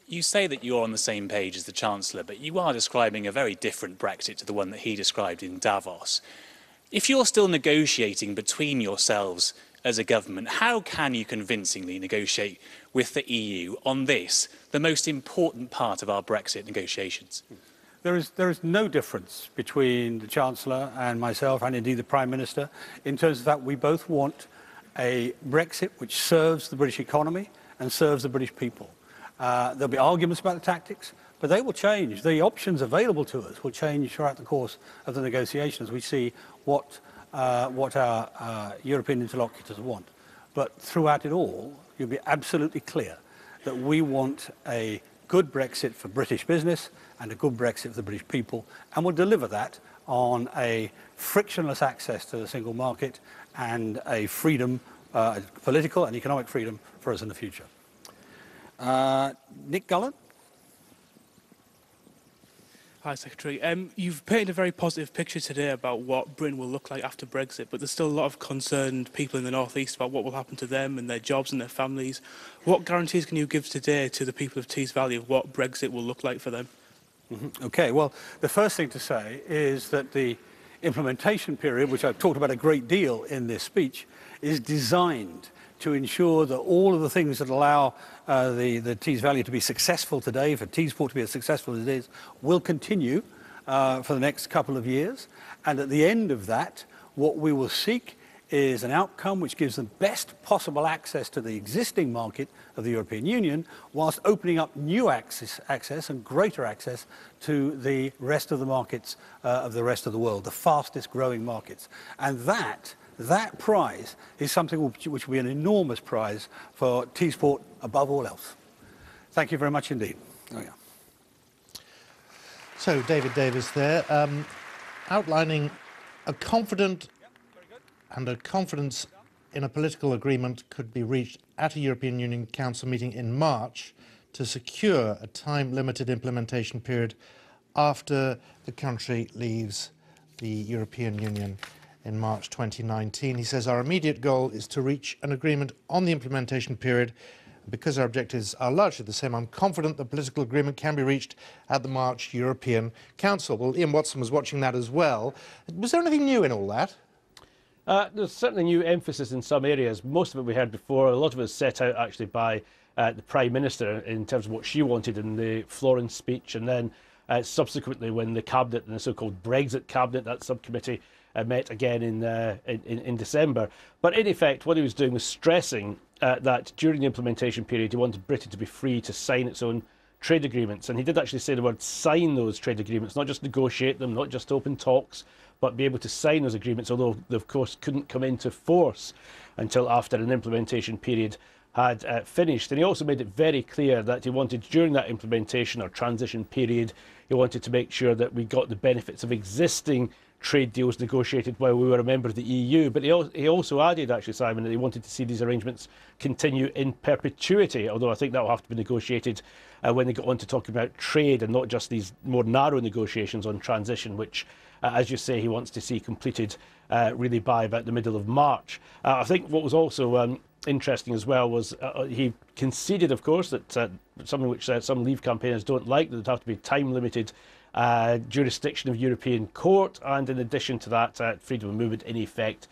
You say that you're on the same page as the Chancellor, but you are describing a very different Brexit to the one that he described in Davos. If you're still negotiating between yourselves as a government, how can you convincingly negotiate with the EU on this, the most important part of our Brexit negotiations? There is no difference between the Chancellor and myself, and indeed the Prime Minister, in terms of that we both want a Brexit which serves the British economy and serves the British people. There'll be arguments about the tactics, but they will change. The options available to us will change throughout the course of the negotiations. We see what our European interlocutors want. But throughout it all, you'll be absolutely clear that we want a good Brexit for British business and a good Brexit for the British people, and we'll deliver that on a frictionless access to the single market and a freedom, political and economic freedom for us in the future. Nick Gullen. Hi, Secretary. You've painted a very positive picture today about what Britain will look like after Brexit, but there's still a lot of concerned people in the North East about what will happen to them and their jobs and their families. What guarantees can you give today to the people of Tees Valley of what Brexit will look like for them? Okay, well, the first thing to say is that the implementation period, which I've talked about a great deal in this speech, is designed to ensure that all of the things that allow the Tees Valley to be successful today, for Teesport to be as successful as it is, will continue for the next couple of years. And at the end of that, what we will seek is an outcome which gives them best possible access to the existing market of the European Union, whilst opening up new access and greater access to the rest of the markets of the rest of the world, the fastest growing markets. And that prize is something which will be an enormous prize for Teesport above all else. Thank you very much indeed. Oh, yeah. So, David Davis there, outlining a confident and a confidence in a political agreement could be reached at a European Union Council meeting in March to secure a time-limited implementation period after the country leaves the European Union in March 2019. He says our immediate goal is to reach an agreement on the implementation period. Because our objectives are largely the same, I'm confident the political agreement can be reached at the March European Council. Well, Ian Watson was watching that as well. Was there anything new in all that? There's certainly new emphasis in some areas. Most of it we heard before. A lot of it was set out actually by the Prime Minister in terms of what she wanted in the Florence speech, and then subsequently when the Cabinet and the so-called Brexit Cabinet, that subcommittee, met again in December. But in effect, what he was doing was stressing that during the implementation period, he wanted Britain to be free to sign its own trade agreements. And he did actually say the word sign those trade agreements, not just negotiate them, not just open talks, but be able to sign those agreements, although they, of course, couldn't come into force until after an implementation period had finished. And he also made it very clear that he wanted, during that implementation or transition period, he wanted to make sure that we got the benefits of existing trade deals negotiated while we were a member of the EU. But he also added, actually, Simon, that he wanted to see these arrangements continue in perpetuity, although I think that will have to be negotiated when they get on to talking about trade and not just these more narrow negotiations on transition, which, as you say, he wants to see completed really by about the middle of March. I think what was also interesting as well was he conceded, of course, that something which some Leave campaigners don't like, that there'd have to be time-limited jurisdiction of European Court, and in addition to that, freedom of movement in effect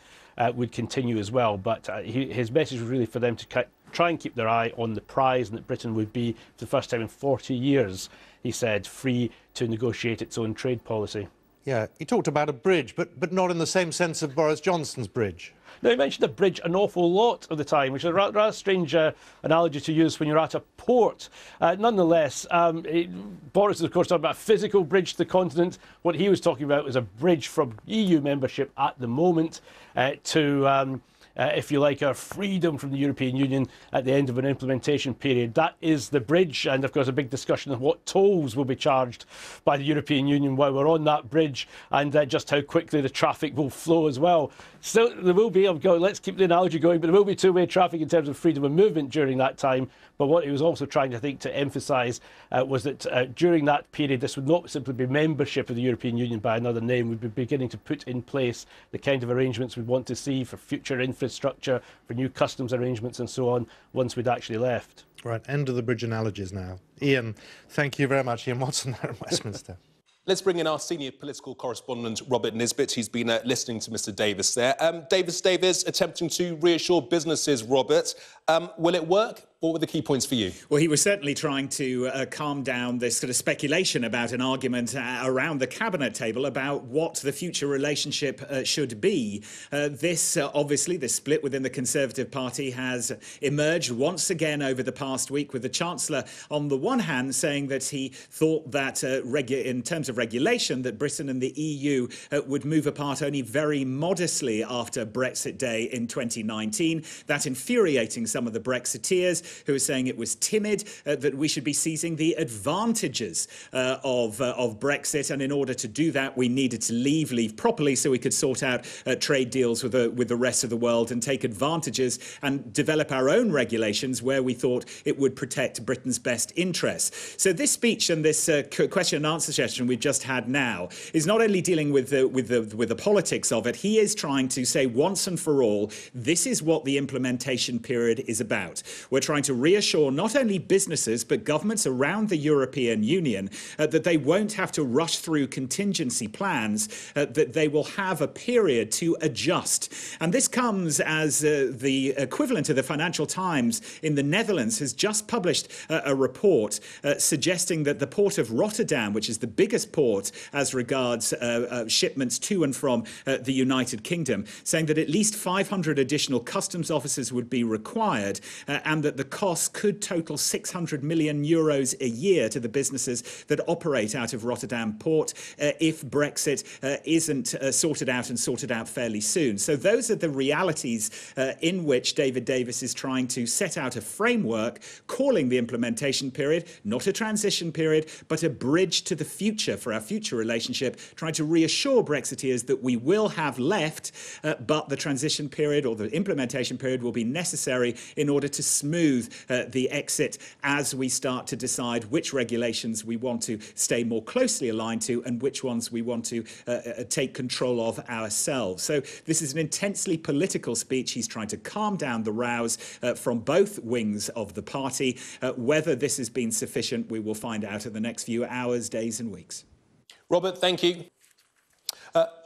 would continue as well. But his message was really for them to try and keep their eye on the prize, and that Britain would be, for the first time in 40 years, he said, free to negotiate its own trade policy. Yeah, he talked about a bridge, but not in the same sense of Boris Johnson's bridge. Now, he mentioned a bridge an awful lot of the time, which is a rather strange analogy to use when you're at a port. Nonetheless, Boris is, of course, talking about a physical bridge to the continent. What he was talking about was a bridge from EU membership at the moment to if you like, our freedom from the European Union at the end of an implementation period. That is the bridge, and of course a big discussion of what tolls will be charged by the European Union while we're on that bridge, and just how quickly the traffic will flow as well. So there will be, let's keep the analogy going, but there will be two-way traffic in terms of freedom of movement during that time. But what he was also trying, I think, to emphasise was that during that period, this would not simply be membership of the European Union by another name. We'd be beginning to put in place the kind of arrangements we'd want to see for future infrastructure, for new customs arrangements and so on, once we'd actually left. Right, end of the bridge analogies now. Ian, thank you very much. Ian Watson there in Westminster. Let's bring in our senior political correspondent, Robert Nisbet. He's been listening to Mr Davis there. Davis attempting to reassure businesses, Robert. Will it work? What were the key points for you? Well, he was certainly trying to calm down this sort of speculation about an argument around the cabinet table about what the future relationship should be. Obviously, this split within the Conservative Party has emerged once again over the past week, with the Chancellor on the one hand saying that he thought that in terms of regulation, that Britain and the EU would move apart only very modestly after Brexit Day in 2019. That infuriating some of the Brexiteers, who are saying it was timid, that we should be seizing the advantages of Brexit, and in order to do that we needed to leave properly so we could sort out trade deals with the rest of the world and take advantages and develop our own regulations where we thought it would protect Britain's best interests. So this speech and this question and answer session we've just had now is not only dealing with the politics of it, he is trying to say once and for all, this is what the implementation period is about. We're trying to reassure not only businesses but governments around the European Union that they won't have to rush through contingency plans, that they will have a period to adjust. And this comes as the equivalent of the Financial Times in the Netherlands has just published a report suggesting that the port of Rotterdam, which is the biggest port as regards shipments to and from the United Kingdom, saying that at least 500 additional customs officers would be required, and that the cost could total 600 million euros a year to the businesses that operate out of Rotterdam port if Brexit isn't sorted out fairly soon. So those are the realities in which David Davis is trying to set out a framework, calling the implementation period not a transition period but a bridge to the future for our future relationship, trying to reassure Brexiteers that we will have left, but the transition period or the implementation period will be necessary in order to smooth the exit as we start to decide which regulations we want to stay more closely aligned to and which ones we want to take control of ourselves. So this is an intensely political speech. He's trying to calm down the rows from both wings of the party. Whether this has been sufficient, we will find out in the next few hours, days and weeks. Robert, thank you.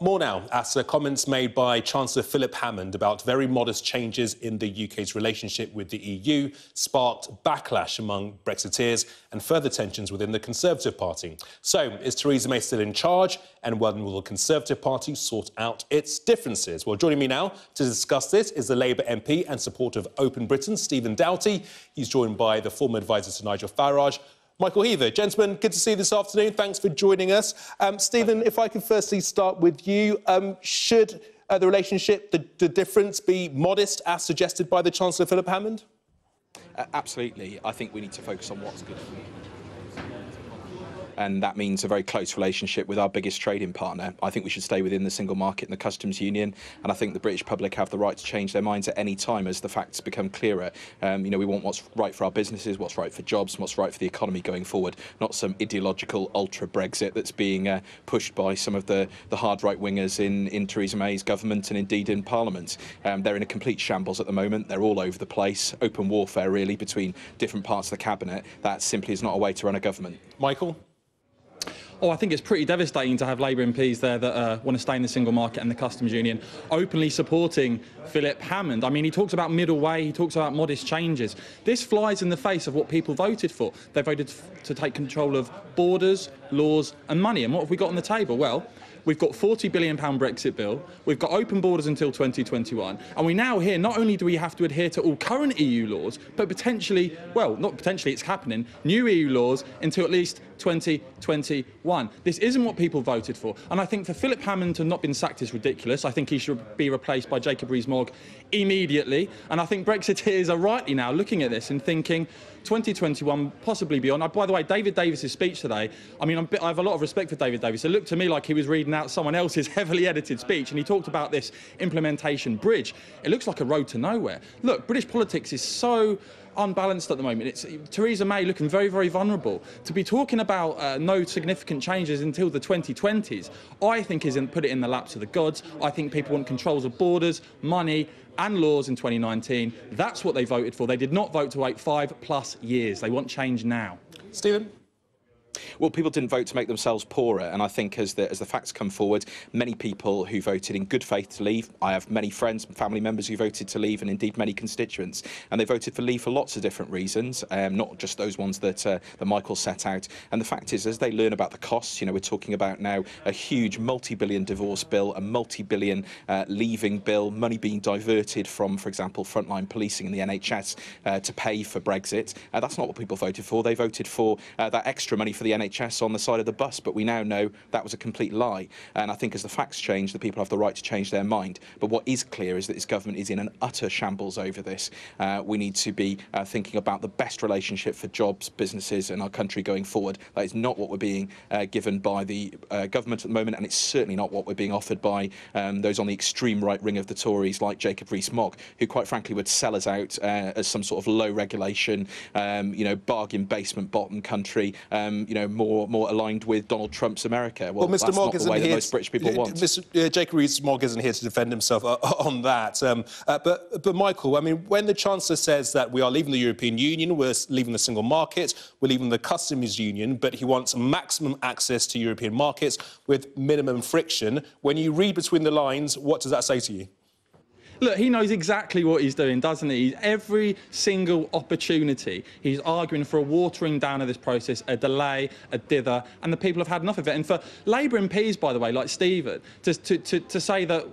More now, as comments made by Chancellor Philip Hammond about very modest changes in the UK's relationship with the EU sparked backlash among Brexiteers and further tensions within the Conservative Party. So, is Theresa May still in charge, and when will the Conservative Party sort out its differences? Well, joining me now to discuss this is the Labour MP and supporter of Open Britain, Stephen Doughty. He's joined by the former advisor to Nigel Farage, Michael Heather. Gentlemen, good to see you this afternoon. Thanks for joining us. Stephen, if I could firstly start with you, should the relationship, the difference be modest as suggested by the Chancellor Philip Hammond? Absolutely. I think we need to focus on what's good for you. And that means a very close relationship with our biggest trading partner. I think we should stay within the single market and the customs union, and I think the British public have the right to change their minds at any time as the facts become clearer. We want what's right for our businesses, what's right for jobs, and what's right for the economy going forward, not some ideological ultra-Brexit that's being pushed by some of the hard right-wingers in Theresa May's government and indeed in Parliament. They're in a complete shambles at the moment. They're all over the place. Open warfare, really, between different parts of the cabinet. That simply is not a way to run a government. Michael? Oh, I think it's pretty devastating to have Labour MPs there that want to stay in the single market and the customs union, openly supporting Philip Hammond. I mean, he talks about middle way, he talks about modest changes. This flies in the face of what people voted for. They voted to take control of borders, laws and money. And what have we got on the table? Well, we've got £40 billion Brexit bill, we've got open borders until 2021, and we now hear not only do we have to adhere to all current EU laws, but potentially, well, not potentially, it's happening, new EU laws until at least 2021. This isn't what people voted for. And I think for Philip Hammond to have not been sacked is ridiculous. I think he should be replaced by Jacob Rees-Mogg immediately. And I think Brexiteers are rightly now looking at this and thinking 2021, possibly beyond. By the way, David Davis's speech today, I mean, I have a lot of respect for David Davis. It looked to me like he was reading out someone else's heavily edited speech, and he talked about this implementation bridge. It looks like a road to nowhere. Look, British politics is so unbalanced at the moment. It's Theresa May looking very, very vulnerable. To be talking about no significant changes until the 2020s, I think isn't put it in the laps of the gods. I think people want controls of borders, money and laws in 2019. That's what they voted for. They did not vote to wait 5+ years. They want change now. Stephen? Well, people didn't vote to make themselves poorer, and I think as the facts come forward, many people who voted in good faith to leave, I have many friends and family members who voted to leave, and indeed many constituents, and they voted for leave for lots of different reasons, not just those ones that Michael set out. And the fact is, as they learn about the costs, you know, we're talking about now a huge multi-billion divorce bill, a multi-billion leaving bill, money being diverted from, for example, frontline policing in the NHS to pay for Brexit. That's not what people voted for. They voted for that extra money for the NHS on the side of the bus, but we now know that was a complete lie. And I think as the facts change, the people have the right to change their mind. But what is clear is that this government is in an utter shambles over this. We need to be thinking about the best relationship for jobs, businesses and our country going forward. That is not what we're being given by the government at the moment, and it's certainly not what we're being offered by those on the extreme right wing of the Tories, like Jacob Rees-Mogg, who quite frankly would sell us out as some sort of low regulation, you know, bargain basement bottom country, you know, more aligned with Donald Trump's America. Well, Mr. that's Mogg not the way that most British people want. Jacob Rees-Mogg isn't here to defend himself on that. But Michael, I mean, when the Chancellor says that we are leaving the European Union, we're leaving the single market, we're leaving the customs union, but he wants maximum access to European markets with minimum friction, when you read between the lines, what does that say to you? Look, he knows exactly what he's doing, doesn't he? Every single opportunity, he's arguing for a watering down of this process, a delay, a dither, and the people have had enough of it. And for Labour MPs, by the way, like Stephen, to say that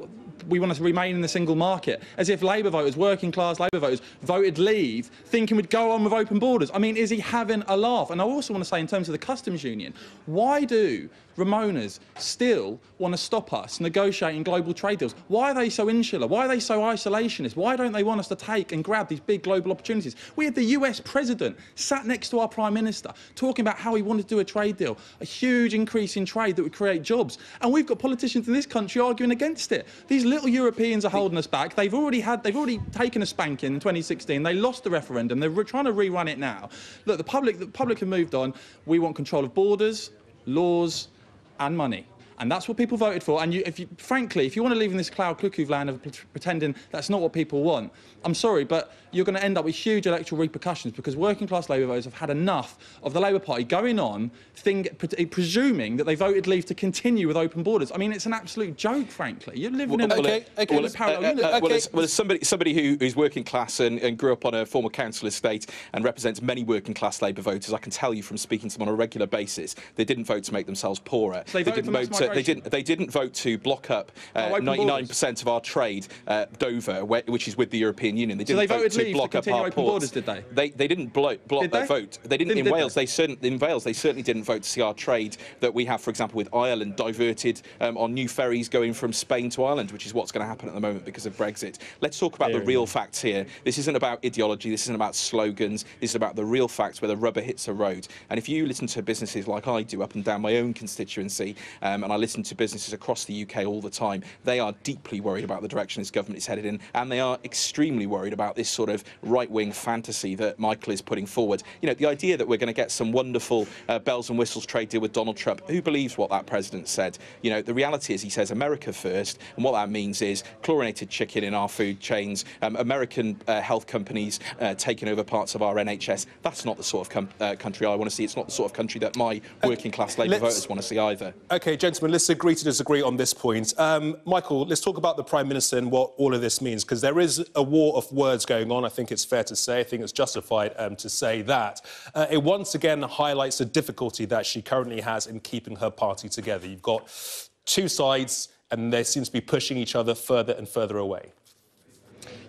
we want to remain in the single market, as if Labour voters, working class Labour voters, voted leave, thinking we'd go on with open borders. I mean, is he having a laugh? And I also want to say, in terms of the customs union, why do Ramonas still want to stop us negotiating global trade deals? Why are they so insular? Why are they so isolationist? Why don't they want us to take and grab these big global opportunities? We had the US president sat next to our Prime Minister talking about how he wanted to do a trade deal, a huge increase in trade that would create jobs. And we've got politicians in this country arguing against it. These little Europeans are holding us back. They've already taken a spanking in 2016. They lost the referendum. They're trying to rerun it now. Look, the public have moved on. We want control of borders, laws and money. And that's what people voted for. And frankly, if you want to live in this cloud cuckoo land of pretending that's not what people want, I'm sorry, but you're going to end up with huge electoral repercussions, because working class Labour voters have had enough of the Labour Party going on, presuming that they voted leave to continue with open borders. I mean, it's an absolute joke, frankly. You're living in a parallel universe. Well, as somebody who's working class and grew up on a former council estate and represents many working class Labour voters, I can tell you from speaking to them on a regular basis, they didn't vote to make themselves poorer. So they didn't vote to block up 99% of our trade, Dover, which is with the European Union. They didn't vote to block up our ports. Did they? They didn't block their vote. They didn't in Wales. They certainly didn't vote to see our trade that we have, for example, with Ireland diverted on new ferries going from Spain to Ireland, which is what's going to happen at the moment because of Brexit. Let's talk about the real facts here. This isn't about ideology. This isn't about slogans. This is about the real facts where the rubber hits the road. And if you listen to businesses like I do up and down my own constituency, and I listen to businesses across the UK all the time, they are deeply worried about the direction this government is headed in, and they are extremely worried about this sort of right-wing fantasy that Michael is putting forward. You know, the idea that we're going to get some wonderful bells and whistles trade deal with Donald Trump. Who believes what that president said? You know, the reality is he says America first, and what that means is chlorinated chicken in our food chains, American health companies taking over parts of our NHS. That's not the sort of country I want to see. It's not the sort of country that my working class Labour voters want to see either. OK, gentlemen. gentlemen, let's agree to disagree on this point. Michael, let's talk about the Prime Minister and what all of this means, because there is a war of words going on. I think it's fair to say, I think it's justified to say that. It once again highlights the difficulty that she currently has in keeping her party together. You've got two sides, and they seem to be pushing each other further and further away.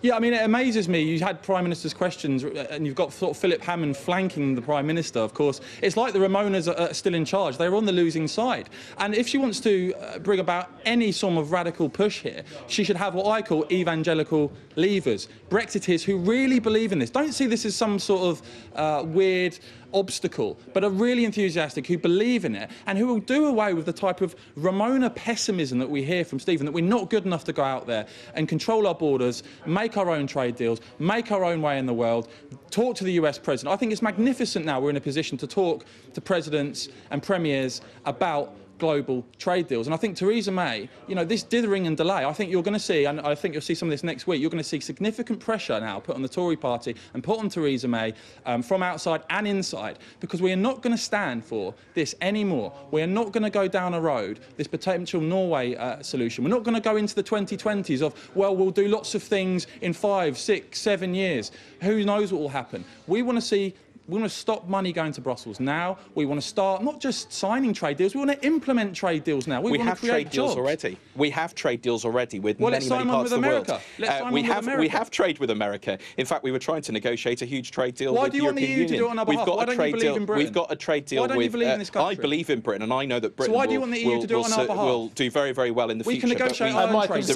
Yeah, I mean, it amazes me. You had Prime Minister's questions, and you've got sort of Philip Hammond flanking the Prime Minister, of course. It's like the Remoaners are still in charge. They're on the losing side. And if she wants to bring about any sort of radical push here, she should have what I call evangelical leavers, Brexiteers who really believe in this. Don't see this as some sort of weird obstacle, but are really enthusiastic, who believe in it, and who will do away with the type of Ramona pessimism that we hear from Stephen, that we're not good enough to go out there and control our borders, make our own trade deals, make our own way in the world, talk to the US president. I think it's magnificent now we're in a position to talk to presidents and premiers about global trade deals. And I think Theresa May, you know, this dithering and delay, I think you're going to see, and I think you'll see some of this next week, you're going to see significant pressure now put on the Tory party and put on Theresa May from outside and inside, because we are not going to stand for this anymore. We are not going to go down a road, this potential Norway solution. We're not going to go into the 2020s of, well, we'll do lots of things in 5, 6, 7 years. Who knows what will happen? We want to stop money going to Brussels now. We want to start not just signing trade deals, we want to implement trade deals now. We want have to create trade deals jobs. already. We have trade deals already with many parts of the America. world. Let's sign one with America. We have trade with America. In fact, we were trying to negotiate a huge trade deal Why with do the you want the European EU to Union. do it on our We've behalf? got Why a don't trade you believe deal. in Britain? We've got a trade deal Why don't with. you believe in this country? I believe in Britain, and I know that Britain why do you want the EU to do it on our behalf? will do very, very well in the future. We can negotiate our own trade. The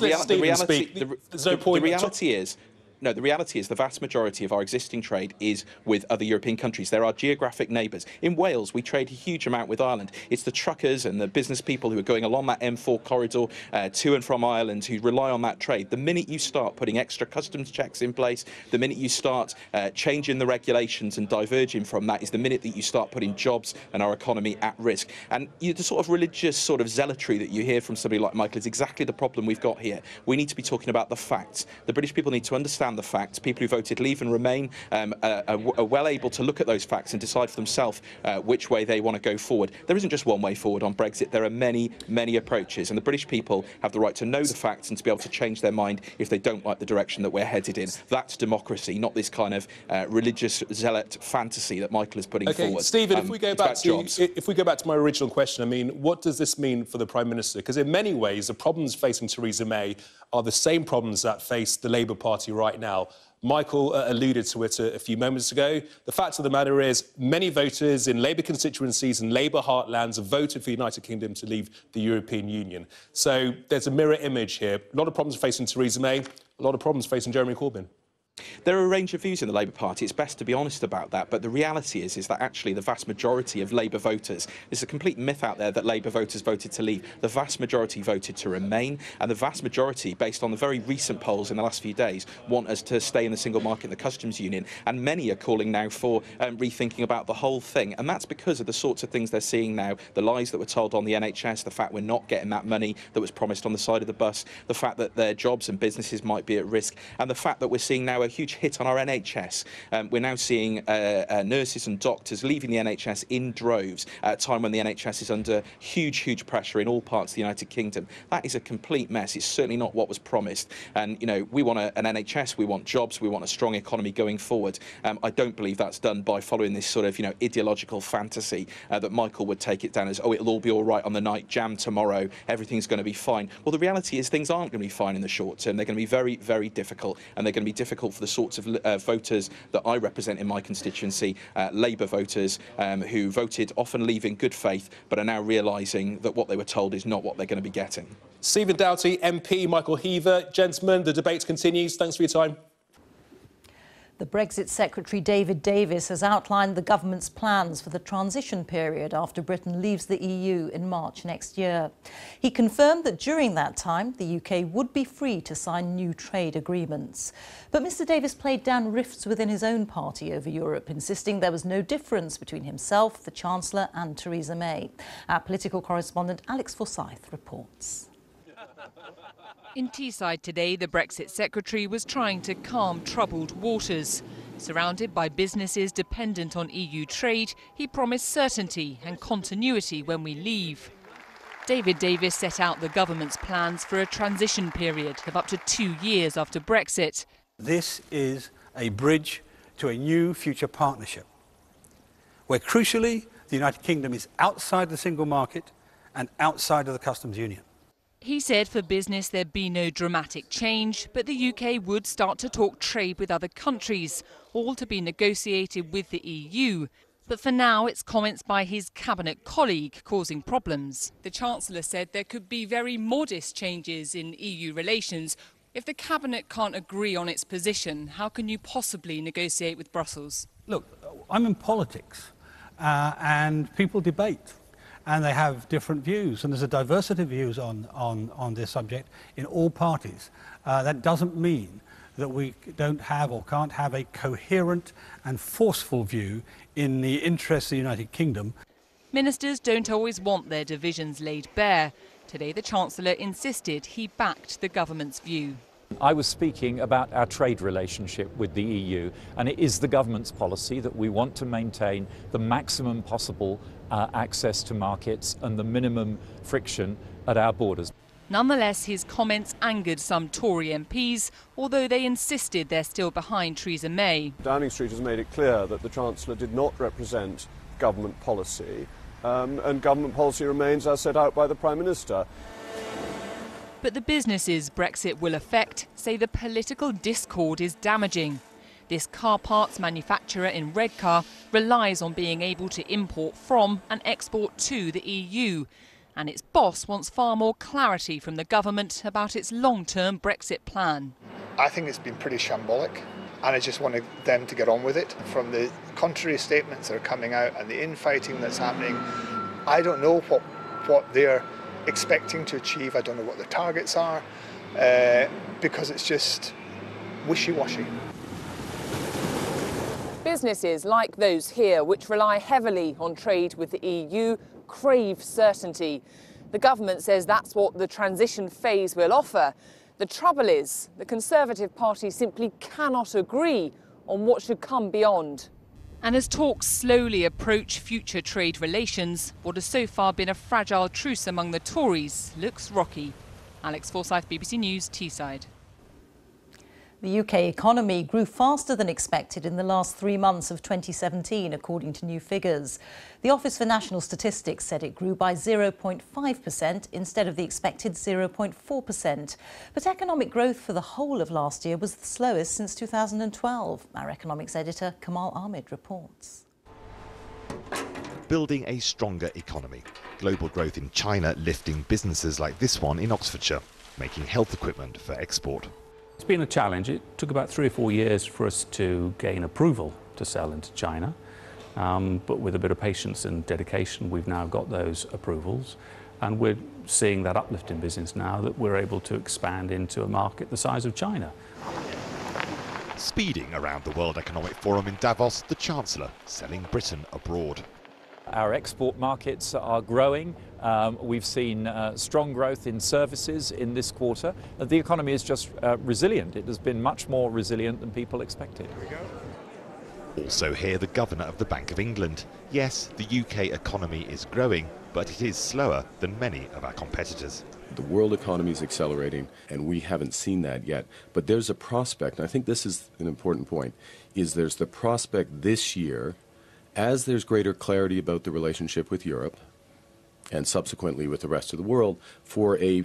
reality is. No, the reality is the vast majority of our existing trade is with other European countries. There are geographic neighbours. In Wales, we trade a huge amount with Ireland. It's the truckers and the business people who are going along that M4 corridor to and from Ireland who rely on that trade. The minute you start putting extra customs checks in place, the minute you start changing the regulations and diverging from that is the minute that you start putting jobs and our economy at risk. And the sort of religious sort of zealotry that you hear from somebody like Michael is exactly the problem we've got here. We need to be talking about the facts. The British people need to understand the facts. People who voted Leave and Remain are well able to look at those facts and decide for themselves which way they want to go forward. There isn't just one way forward on Brexit. There are many, many approaches, and the British people have the right to know the facts and to be able to change their mind if they don't like the direction that we're headed in. That's democracy, not this kind of religious zealot fantasy that Michael is putting forward. Stephen, if we go back to my original question, I mean, what does this mean for the Prime Minister? Because in many ways, the problems facing Theresa May are the same problems that face the Labour Party right now. Michael alluded to it a few moments ago. The fact of the matter is many voters in Labour constituencies and Labour heartlands have voted for the United Kingdom to leave the European Union. So there's a mirror image here. A lot of problems facing Theresa May, a lot of problems facing Jeremy Corbyn. There are a range of views in the Labour Party. It's best to be honest about that. But the reality is that actually the vast majority of Labour voters, there's a complete myth out there that Labour voters voted to leave. The vast majority voted to remain. And the vast majority, based on the very recent polls in the last few days, want us to stay in the single market and the customs union. And many are calling now for rethinking about the whole thing. And that's because of the sorts of things they're seeing now, the lies that were told on the NHS, the fact we're not getting that money that was promised on the side of the bus, the fact that their jobs and businesses might be at risk, and the fact that we're seeing now a huge hit on our NHS. We're now seeing nurses and doctors leaving the NHS in droves at a time when the NHS is under huge pressure in all parts of the United Kingdom. That is a complete mess. It's certainly not what was promised. And, you know, we want an NHS, we want jobs, we want a strong economy going forward. I don't believe that's done by following this sort of, you know, ideological fantasy that Michael would take it down as, oh, it'll all be all right on the night jam tomorrow, everything's going to be fine. Well, the reality is things aren't going to be fine in the short term. They're going to be very difficult, and they're going to be difficult for the sorts of voters that I represent in my constituency, Labour voters who voted often leave in good faith but are now realising that what they were told is not what they're going to be getting. Stephen Doughty, MP, Michael Heaver. Gentlemen, the debate continues. Thanks for your time. The Brexit Secretary David Davis has outlined the government's plans for the transition period after Britain leaves the EU in March next year. He confirmed that during that time, the UK would be free to sign new trade agreements. But Mr Davis played down rifts within his own party over Europe, insisting there was no difference between himself, the Chancellor and Theresa May. Our political correspondent Alex Forsyth reports. In Teesside today, the Brexit Secretary was trying to calm troubled waters. Surrounded by businesses dependent on EU trade, he promised certainty and continuity when we leave. David Davis set out the government's plans for a transition period of up to 2 years after Brexit. This is a bridge to a new future partnership, where crucially the United Kingdom is outside the single market and outside of the customs union. He said for business there'd be no dramatic change, but the UK would start to talk trade with other countries, all to be negotiated with the EU. But for now, it's comments by his cabinet colleague causing problems. The Chancellor said there could be very modest changes in EU relations. If the cabinet can't agree on its position, how can you possibly negotiate with Brussels? Look, I'm in politics and people debate and they have different views, and there's a diversity of views on this subject in all parties. That doesn't mean that we don't have or can't have a coherent and forceful view in the interests of the United Kingdom. Ministers don't always want their divisions laid bare. Today, the Chancellor insisted he backed the government's view. I was speaking about our trade relationship with the EU, and it is the government's policy that we want to maintain the maximum possible access to markets and the minimum friction at our borders. Nonetheless, his comments angered some Tory MPs, although they insisted they're still behind Theresa May. Downing Street has made it clear that the Chancellor did not represent government policy, and government policy remains as set out by the Prime Minister. But the businesses Brexit will affect say the political discord is damaging. This car parts manufacturer in Redcar relies on being able to import from and export to the EU. And its boss wants far more clarity from the government about its long-term Brexit plan. I think it's been pretty shambolic, and I just wanted them to get on with it. From the contrary statements that are coming out and the infighting that's happening, I don't know what they're expecting to achieve. I don't know what the targets are, because it's just wishy-washy. Businesses like those here, which rely heavily on trade with the EU, crave certainty. The government says that's what the transition phase will offer. The trouble is, the Conservative Party simply cannot agree on what should come beyond. And as talks slowly approach future trade relations, what has so far been a fragile truce among the Tories looks rocky. Alex Forsyth, BBC News, Teesside. The UK economy grew faster than expected in the last 3 months of 2017, according to new figures. The Office for National Statistics said it grew by 0.5% instead of the expected 0.4%. But economic growth for the whole of last year was the slowest since 2012. Our economics editor, Kamal Ahmed, reports. Building a stronger economy. Global growth in China lifting businesses like this one in Oxfordshire, making health equipment for export. It's been a challenge. It took about 3 or 4 years for us to gain approval to sell into China. But with a bit of patience and dedication, we've now got those approvals. And we're seeing that uplift in business now that we're able to expand into a market the size of China. Speeding around the World Economic Forum in Davos, the Chancellor selling Britain abroad. Our export markets are growing. We've seen strong growth in services in this quarter. The economy is just resilient. It has been much more resilient than people expected. Also here, the Governor of the Bank of England. Yes, the UK economy is growing, but it is slower than many of our competitors. The world economy is accelerating, and we haven't seen that yet. But there's a prospect, and I think this is an important point, is there's the prospect this year, as there's greater clarity about the relationship with Europe and subsequently with the rest of the world, for a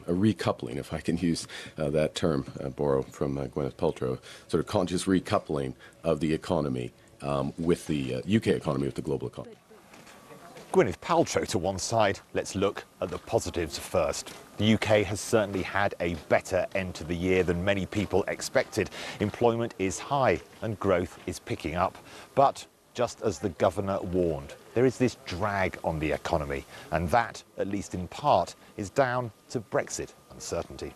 recoupling, if I can use that term, borrow from Gwyneth Paltrow, sort of conscious recoupling of the economy with the UK economy with the global economy. Gwyneth Paltrow to one side, let's look at the positives first. The UK has certainly had a better end to the year than many people expected. Employment is high and growth is picking up. But just as the Governor warned, there is this drag on the economy, and that, at least in part, is down to Brexit uncertainty.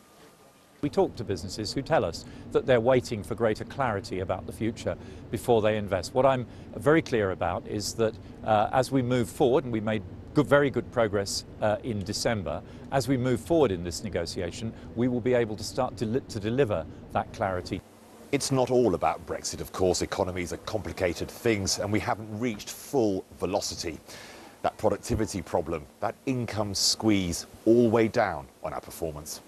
We talk to businesses who tell us that they're waiting for greater clarity about the future before they invest. What I'm very clear about is that as we move forward, and we made very good progress in December, as we move forward in this negotiation, we will be able to start to deliver that clarity. It's not all about Brexit, of course. Economies are complicated things, and we haven't reached full velocity. that productivity problem, that income squeeze all weigh down on our performance?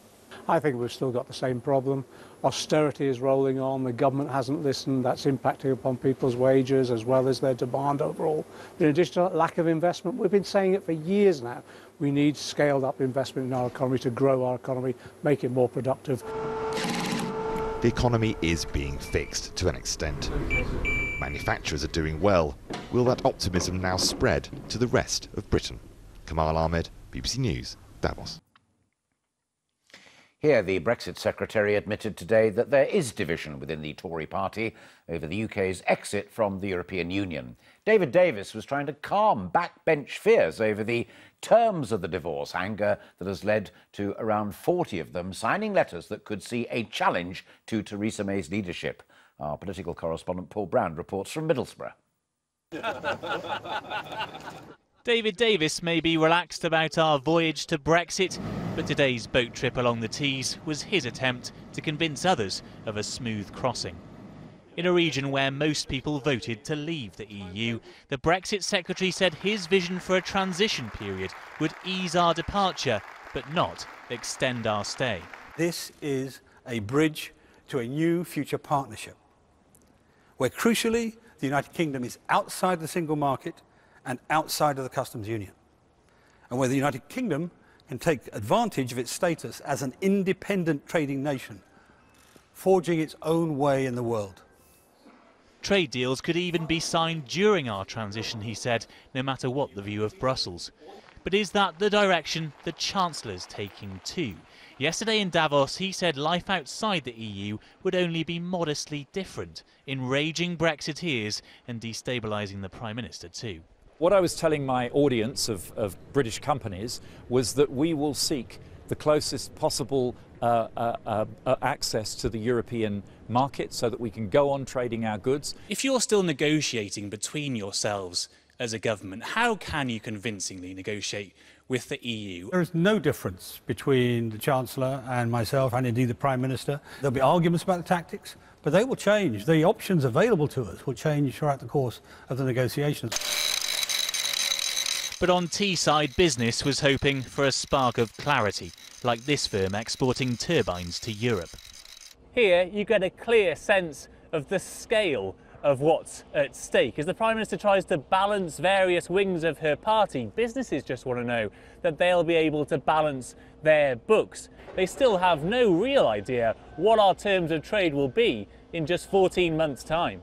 I think we've still got the same problem. Austerity is rolling on, the government hasn't listened, that's impacting upon people's wages as well as their demand overall. In addition to that lack of investment, we've been saying it for years now, we need scaled up investment in our economy to grow our economy, make it more productive. The economy is being fixed to an extent. Manufacturers are doing well. Will that optimism now spread to the rest of Britain? Kamal Ahmed, BBC News, Davos. Here, the Brexit Secretary admitted today that there is division within the Tory party over the UK's exit from the European Union. David Davis was trying to calm backbench fears over the terms of the divorce, anger that has led to around 40 of them signing letters that could see a challenge to Theresa May's leadership. Our political correspondent Paul Brand reports from Middlesbrough. David Davis may be relaxed about our voyage to Brexit, but today's boat trip along the Tees was his attempt to convince others of a smooth crossing. In a region where most people voted to leave the EU, the Brexit Secretary said his vision for a transition period would ease our departure, but not extend our stay. This is a bridge to a new future partnership, where crucially the United Kingdom is outside the single market and outside of the customs union, and where the United Kingdom can take advantage of its status as an independent trading nation, forging its own way in the world. Trade deals could even be signed during our transition, he said, no matter what the view of Brussels. But is that the direction the Chancellor's taking too? Yesterday in Davos, he said life outside the EU would only be modestly different, enraging Brexiteers and destabilising the Prime Minister too. What I was telling my audience of British companies was that we will seek the closest possible access to the European market so that we can go on trading our goods. If you're still negotiating between yourselves as a government, how can you convincingly negotiate with the EU? There is no difference between the Chancellor and myself, and indeed the Prime Minister. There'll be arguments about the tactics, but they will change. The options available to us will change throughout the course of the negotiations. But on Teesside, business was hoping for a spark of clarity, like this firm exporting turbines to Europe. Here you get a clear sense of the scale of what's at stake. As the Prime Minister tries to balance various wings of her party, businesses just want to know that they'll be able to balance their books. They still have no real idea what our terms of trade will be in just 14 months' time.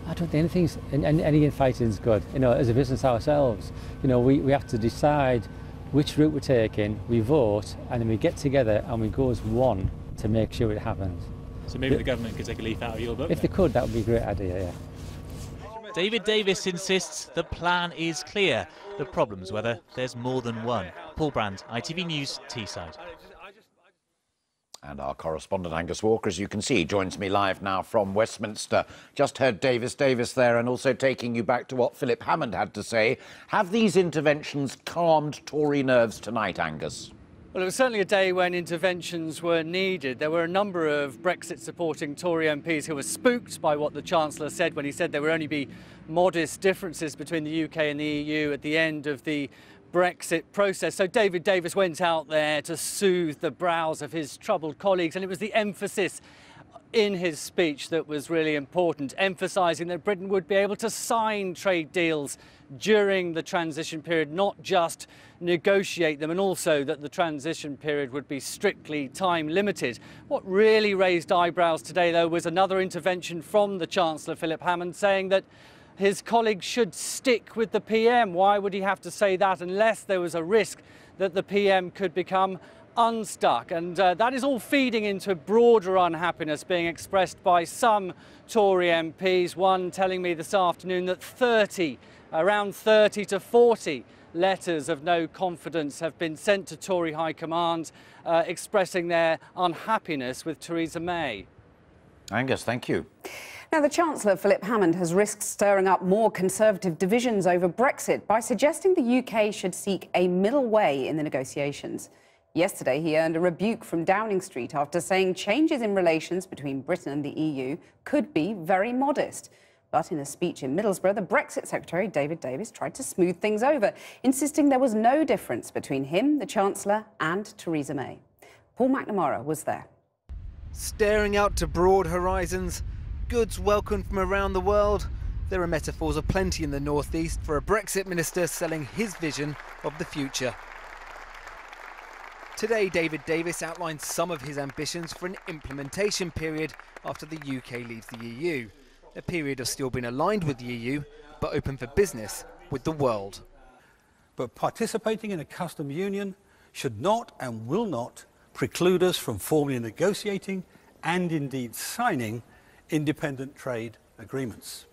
I don't think any infighting is good. You know, as a business ourselves, you know, we have to decide which route we're taking, we vote, and then we get together and we go as one to make sure it happens. So maybe the government could take a leaf out of your book? If they could, that would be a great idea, yeah. David Davis insists the plan is clear. The problem's whether there's more than one. Paul Brand, ITV News, Teesside. And our correspondent Angus Walker, as you can see, joins me live now from Westminster. Just heard Davis there, and also taking you back to what Philip Hammond had to say. Have these interventions calmed Tory nerves tonight, Angus? Well, it was certainly a day when interventions were needed. There were a number of Brexit-supporting Tory MPs who were spooked by what the Chancellor said when he said there would only be modest differences between the UK and the EU at the end of the Brexit process. So David Davis went out there to soothe the brows of his troubled colleagues, and it was the emphasis in his speech that was really important, emphasising that Britain would be able to sign trade deals during the transition period, not just negotiate them, and also that the transition period would be strictly time limited. What really raised eyebrows today, though, was another intervention from the Chancellor, Philip Hammond, saying that his colleagues should stick with the PM. Why would he have to say that unless there was a risk that the PM could become unstuck? And that is all feeding into broader unhappiness being expressed by some Tory MPs. One telling me this afternoon that around 30 to 40 letters of no confidence have been sent to Tory High Command expressing their unhappiness with Theresa May. Angus, thank you. Now, the Chancellor, Philip Hammond, has risked stirring up more Conservative divisions over Brexit by suggesting the UK should seek a middle way in the negotiations. Yesterday, he earned a rebuke from Downing Street after saying changes in relations between Britain and the EU could be very modest. But in a speech in Middlesbrough, the Brexit Secretary, David Davis, tried to smooth things over, insisting there was no difference between him, the Chancellor, and Theresa May. Paul McNamara was there. Staring out to broad horizons, goods welcomed from around the world, there are metaphors aplenty in the northeast for a Brexit minister selling his vision of the future. Today, David Davis outlined some of his ambitions for an implementation period after the UK leaves the EU. A period of still being aligned with the EU, but open for business with the world. But participating in a customs union should not and will not preclude us from formally negotiating and indeed signing independent trade agreements.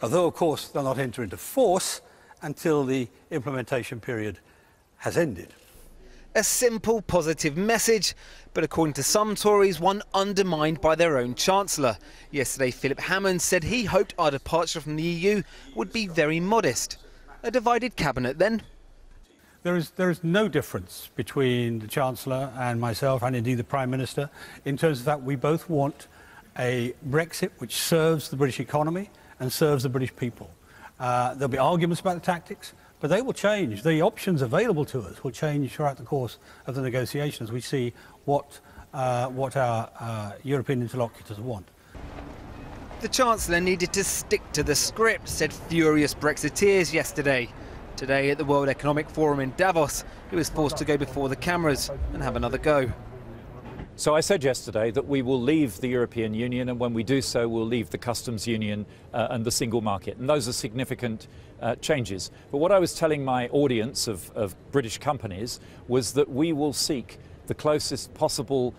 Although, of course, they'll not enter into force until the implementation period has ended. A simple, positive message, but according to some Tories, one undermined by their own Chancellor. Yesterday, Philip Hammond said he hoped our departure from the EU would be very modest. A divided cabinet then? There is no difference between the Chancellor and myself, and indeed the Prime Minister, in terms of that we both want a Brexit which serves the British economy and serves the British people. There'll be arguments about the tactics, but they will change. The options available to us will change throughout the course of the negotiations. We see what our European interlocutors want. The Chancellor needed to stick to the script, said furious Brexiteers yesterday. Today at the World Economic Forum in Davos, he was forced to go before the cameras and have another go. So I said yesterday that we will leave the European Union, and when we do so, we'll leave the customs union and the single market. And those are significant changes. But what I was telling my audience of British companies was that we will seek the closest possible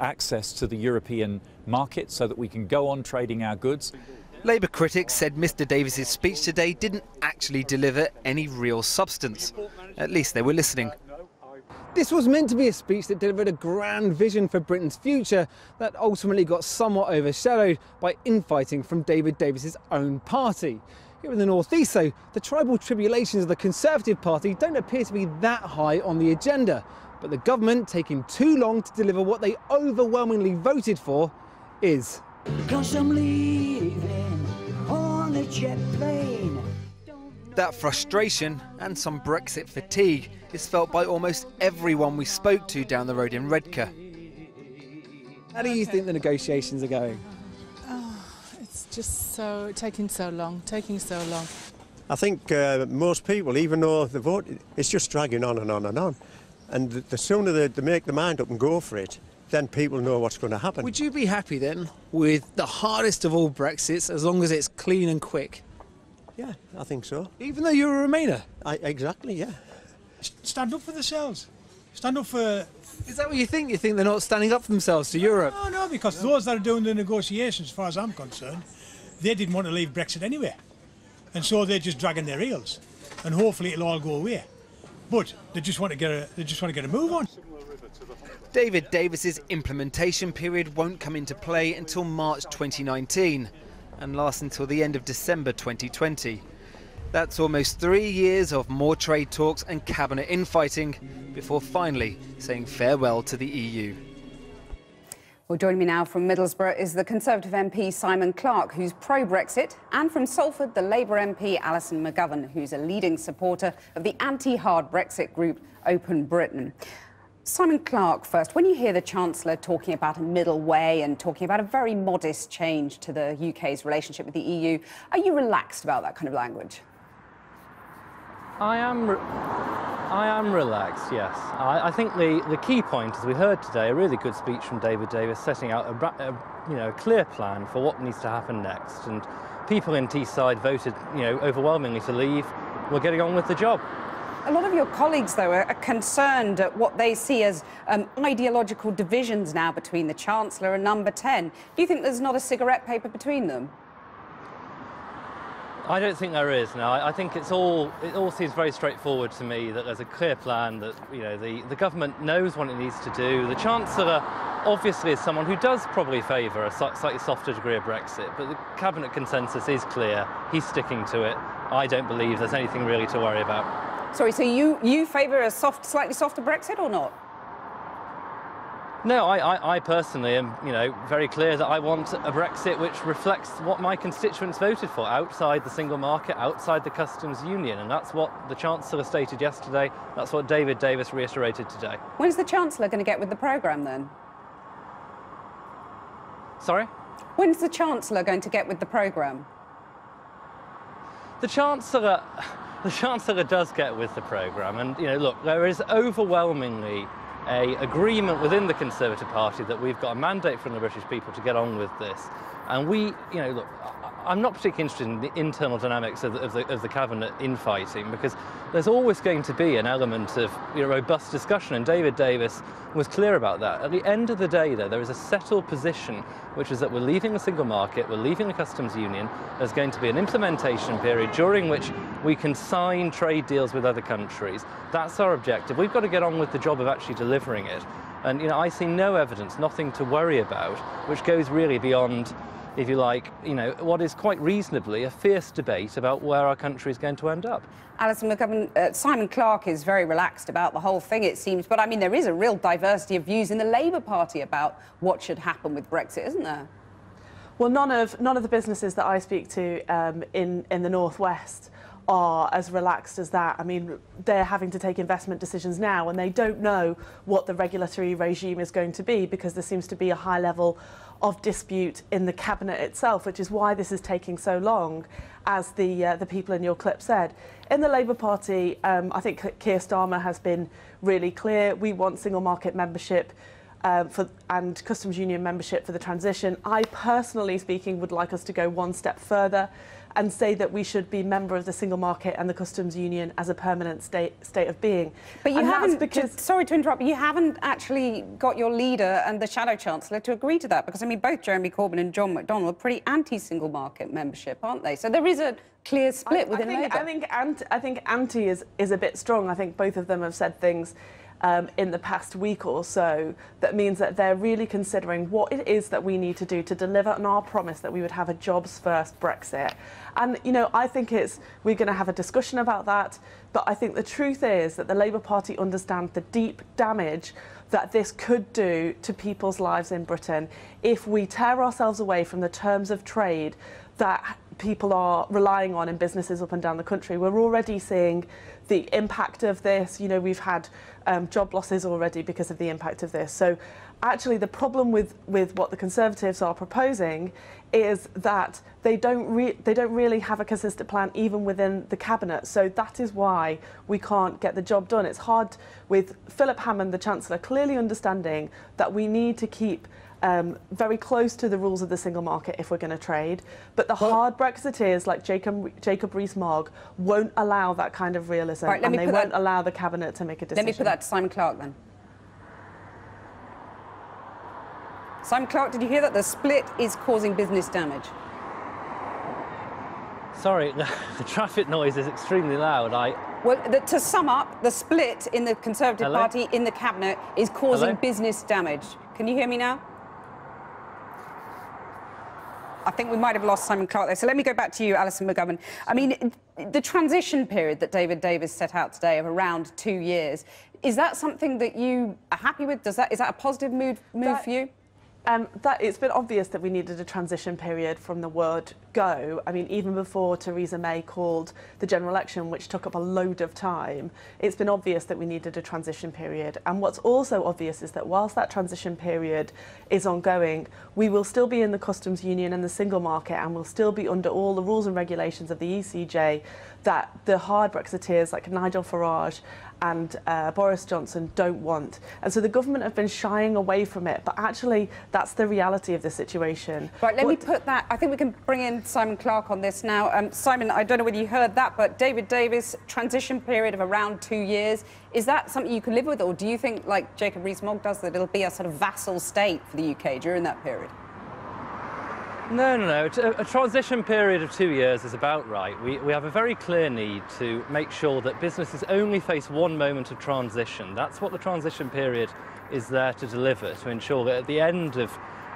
access to the European market so that we can go on trading our goods. Labour critics said Mr Davis's speech today didn't actually deliver any real substance. At least they were listening. This was meant to be a speech that delivered a grand vision for Britain's future that ultimately got somewhat overshadowed by infighting from David Davis's own party. Here in the North East, though, the tribal tribulations of the Conservative Party don't appear to be that high on the agenda. But the government taking too long to deliver what they overwhelmingly voted for is. 'Cause I'm leaving on a jet plane. That frustration and some Brexit fatigue is felt by almost everyone we spoke to down the road in Redcar. How do you think the negotiations are going? Oh, it's just taking so long. I think most people, even though they voted, it's just dragging on and on and on. And the sooner they make their mind up and go for it, then people know what's going to happen. Would you be happy then with the hardest of all Brexits as long as it's clean and quick? Yeah, I think so. Even though you're a Remainer? Exactly, yeah. Stand up for themselves. Stand up for... Is that what you think? You think they're not standing up for themselves to Europe? No, because those that are doing the negotiations, as far as I'm concerned, they didn't want to leave Brexit anyway. And so they're just dragging their heels. And hopefully it'll all go away. But they just want to get a move on. David Davis's implementation period won't come into play until March 2019 and last until the end of December 2020. That's almost 3 years of more trade talks and cabinet infighting before finally saying farewell to the EU. Well, joining me now from Middlesbrough is the Conservative MP Simon Clarke, who's pro-Brexit, and from Salford, the Labour MP Alison McGovern, who's a leading supporter of the anti-hard Brexit group Open Britain. Simon Clarke first, when you hear the Chancellor talking about a middle way and talking about a very modest change to the UK's relationship with the EU, are you relaxed about that kind of language? I am relaxed, yes. I think the key point, as we heard today, a really good speech from David Davis setting out a clear plan for what needs to happen next. And people in Teesside voted overwhelmingly to leave. We're getting on with the job. A lot of your colleagues, though, are concerned at what they see as ideological divisions now between the Chancellor and Number 10. Do you think there's not a cigarette paper between them? I don't think there is. No, I think it all seems very straightforward to me that there's a clear plan that the government knows what it needs to do. The Chancellor obviously is someone who does probably favour a slightly softer degree of Brexit, but the cabinet consensus is clear. He's sticking to it. I don't believe there's anything really to worry about. Sorry, so you favour a slightly softer Brexit or not? No, I personally am, very clear that I want a Brexit which reflects what my constituents voted for, outside the single market, outside the customs union, and that's what the Chancellor stated yesterday. That's what David Davis reiterated today. When's the Chancellor going to get with the programme then? Sorry? When's the Chancellor going to get with the programme? The Chancellor does get with the programme, and look, there is overwhelmingly an agreement within the Conservative Party that we've got a mandate from the British people to get on with this. And we, look, I'm not particularly interested in the internal dynamics of the cabinet infighting, because there's always going to be an element of robust discussion, and David Davis was clear about that. At the end of the day, though, there is a settled position, which is that we're leaving the single market, we're leaving the customs union. There's going to be an implementation period during which we can sign trade deals with other countries. That's our objective. We've got to get on with the job of actually delivering it. And I see no evidence, nothing to worry about, which goes really beyond, if you like, what is quite reasonably a fierce debate about where our country is going to end up. Alison McGovern, Simon Clarke is very relaxed about the whole thing, it seems. But, I mean, there is a real diversity of views in the Labour Party about what should happen with Brexit, isn't there? Well, none of the businesses that I speak to in the Northwest are as relaxed as that. I mean, they're having to take investment decisions now, and they don't know what the regulatory regime is going to be, because there seems to be a high level of dispute in the cabinet itself, which is why this is taking so long, as the people in your clip said. In the Labour Party, I think Keir Starmer has been really clear. We want single market membership and customs union membership for the transition. I personally speaking would like us to go one step further and say that we should be member of the single market and the customs union as a permanent state of being. But you haven't, sorry to interrupt, but you haven't actually got your leader and the Shadow Chancellor to agree to that, because, I mean, both Jeremy Corbyn and John McDonnell are pretty anti-single market membership, aren't they? So there is a clear split within Labour. I think anti is a bit strong. I think both of them have said things in the past week or so that means that they're really considering what it is that we need to do to deliver on our promise that we would have a jobs-first Brexit. And, I think we're going to have a discussion about that, but I think the truth is that the Labour Party understands the deep damage that this could do to people's lives in Britain if we tear ourselves away from the terms of trade that people are relying on in businesses up and down the country. We're already seeing the impact of this. We've had job losses already because of the impact of this. So actually the problem with what the Conservatives are proposing is that they don't really have a consistent plan even within the cabinet. So that is why we can't get the job done. It's hard with Philip Hammond, the Chancellor, clearly understanding that we need to keep very close to the rules of the single market if we're going to trade. But the hard Brexiteers like Jacob Rees-Mogg won't allow that kind of realism, right, and they won't allow the cabinet to make a decision. Let me put that to Simon Clarke then. Simon Clarke, did you hear that? The split is causing business damage. Sorry, the traffic noise is extremely loud. Well, to sum up, the split in the Conservative Party in the cabinet is causing business damage. Can you hear me now? I think we might have lost Simon Clarke there. So let me go back to you, Alison McGovern. I mean, the transition period that David Davis set out today of around 2 years, is that something that you are happy with? Is that a positive move for you? It's been obvious that we needed a transition period from the word go. I mean, even before Theresa May called the general election, which took up a load of time, it's been obvious that we needed a transition period. And what's also obvious is that whilst that transition period is ongoing, we will still be in the customs union and the single market, and we'll still be under all the rules and regulations of the ECJ that the hard Brexiteers like Nigel Farage and Boris Johnson don't want. And so the government have been shying away from it, but actually that's the reality of the situation. Right, let me put that, I think we can bring in Simon Clarke on this now. Simon, I don't know whether you heard that, but David Davis, transition period of around 2 years. Is that something you can live with, or do you think, like Jacob Rees-Mogg does, that it'll be a sort of vassal state for the UK during that period? No. A transition period of 2 years is about right. We have a very clear need to make sure that businesses only face one moment of transition. That's what the transition period is there to deliver, to ensure that at the end of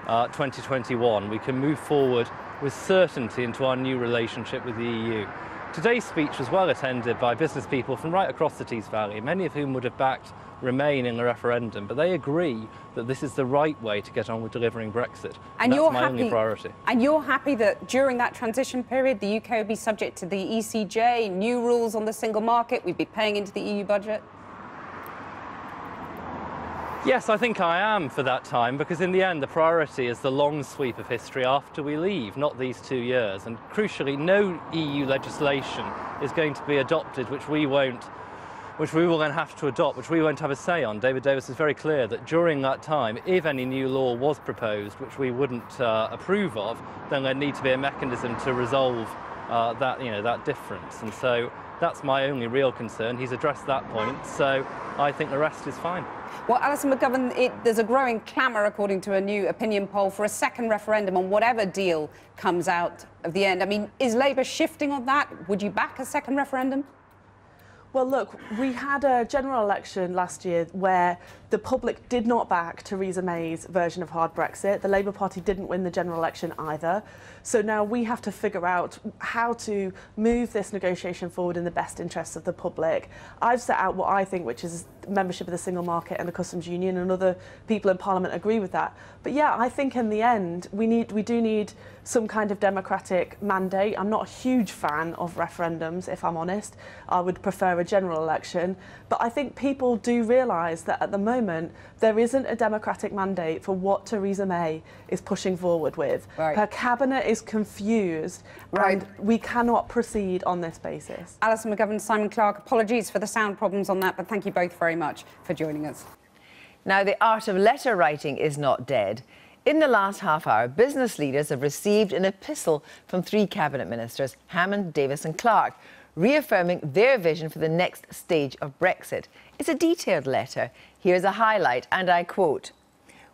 2021 we can move forward with certainty into our new relationship with the EU. Today's speech was well attended by business people from right across the Tees Valley, many of whom would have backed Remain in the referendum, but they agree that this is the right way to get on with delivering Brexit. And that's my only priority. And you're happy that during that transition period, the UK would be subject to the ECJ, new rules on the single market, we'd be paying into the EU budget? Yes, I think I am for that time, because in the end the priority is the long sweep of history after we leave, not these 2 years. And crucially, no EU legislation is going to be adopted which we will then have to adopt, which we won't have a say on. David Davis is very clear that during that time, if any new law was proposed which we wouldn't approve of, then there'd need to be a mechanism to resolve that difference. And so that's my only real concern. He's addressed that point, so I think the rest is fine. Well, Alison McGovern, there's a growing clamour, according to a new opinion poll, for a second referendum on whatever deal comes out of the end. I mean, is Labour shifting on that? Would you back a second referendum? Well, look, we had a general election last year where the public did not back Theresa May's version of hard Brexit. The Labour Party didn't win the general election either. So now we have to figure out how to move this negotiation forward in the best interests of the public. I've set out what I think, which is membership of the single market and the customs union, and other people in Parliament agree with that. But yeah, I think in the end we do need some kind of democratic mandate. I'm not a huge fan of referendums, if I'm honest. I would prefer a general election. But I think people do realise that at the moment there isn't a democratic mandate for what Theresa May is pushing forward with. Right. Her cabinet is confused, and we cannot proceed on this basis. Alison McGovern, Simon Clarke, apologies for the sound problems on that, but thank you both very much for joining us. Now, the art of letter writing is not dead. In the last half hour, business leaders have received an epistle from 3 cabinet ministers, Hammond, Davis and Clarke, reaffirming their vision for the next stage of Brexit. It's a detailed letter. Here's a highlight, and I quote,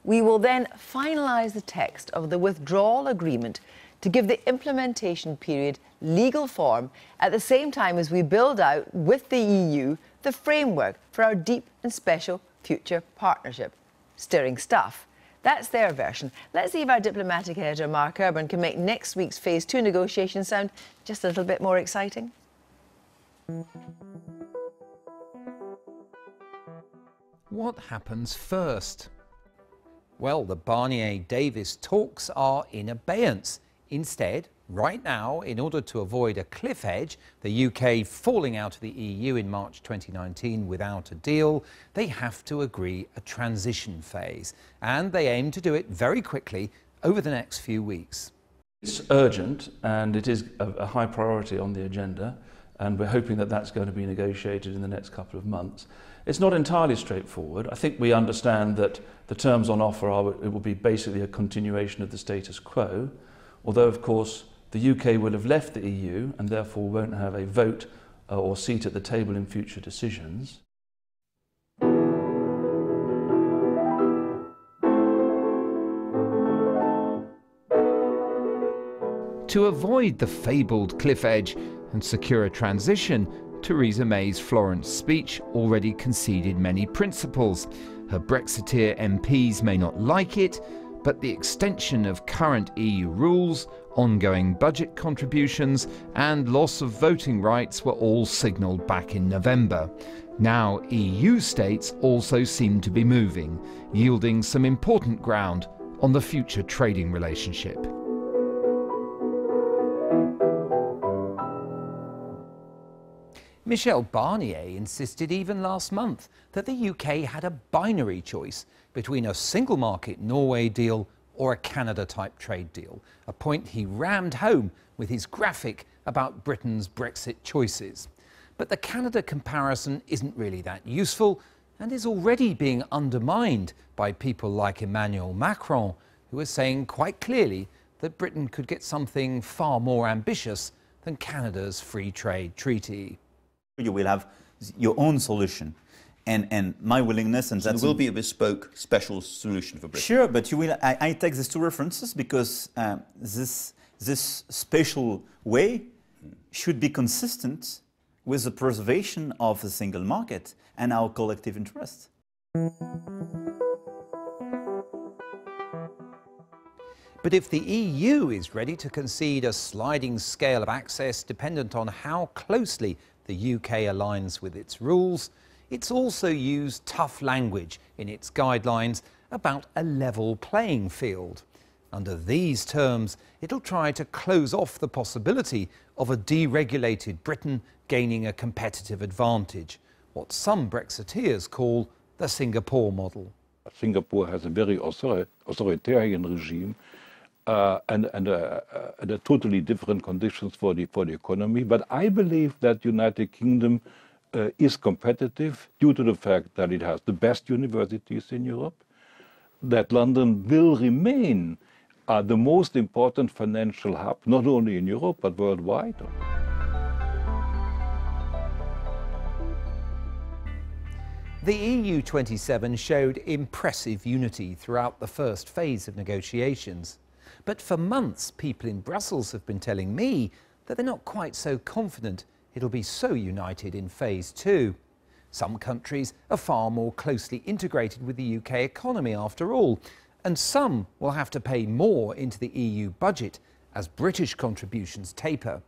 "We will then finalise the text of the withdrawal agreement to give the implementation period legal form at the same time as we build out with the EU the framework for our deep and special future partnership." Stirring stuff. That's their version. Let's see if our diplomatic editor, Mark Urban, can make next week's Phase 2 negotiations sound just a little bit more exciting. What happens first? Well, the Barnier-Davis talks are in abeyance. Instead, right now, in order to avoid a cliff edge, the UK falling out of the EU in March 2019 without a deal, they have to agree a transition phase. And they aim to do it very quickly over the next few weeks. It's urgent and it is a high priority on the agenda, and we're hoping that that's going to be negotiated in the next couple of months. It's not entirely straightforward. I think we understand that the terms on offer it will be basically a continuation of the status quo, although of course the UK will have left the EU and therefore won't have a vote or seat at the table in future decisions. To avoid the fabled cliff edge and secure a transition, Theresa May's Florence speech already conceded many principles. Her Brexiteer MPs may not like it, but the extension of current EU rules, ongoing budget contributions and loss of voting rights were all signalled back in November. Now EU states also seem to be moving, yielding some important ground on the future trading relationship. Michel Barnier insisted even last month that the UK had a binary choice between a single market Norway deal or a Canada-type trade deal, a point he rammed home with his graphic about Britain's Brexit choices. But the Canada comparison isn't really that useful and is already being undermined by people like Emmanuel Macron, who is saying quite clearly that Britain could get something far more ambitious than Canada's free trade treaty. You will have your own solution, and my willingness, and that will be a bespoke special solution for Britain. Sure, but you will. I take these 2 references because this special way should be consistent with the preservation of the single market and our collective interest. But if the EU is ready to concede a sliding scale of access dependent on how closely the UK aligns with its rules, it's also used tough language in its guidelines about a level playing field. Under these terms, it'll try to close off the possibility of a deregulated Britain gaining a competitive advantage, what some Brexiteers call the Singapore model. Singapore has a very authoritarian regime and totally different conditions for the economy. But I believe that United Kingdom is competitive due to the fact that it has the best universities in Europe, that London will remain the most important financial hub, not only in Europe, but worldwide. The EU 27 showed impressive unity throughout the first phase of negotiations. But for months, people in Brussels have been telling me that they're not quite so confident it'll be so united in phase 2. Some countries are far more closely integrated with the UK economy after all, and some will have to pay more into the EU budget as British contributions taper.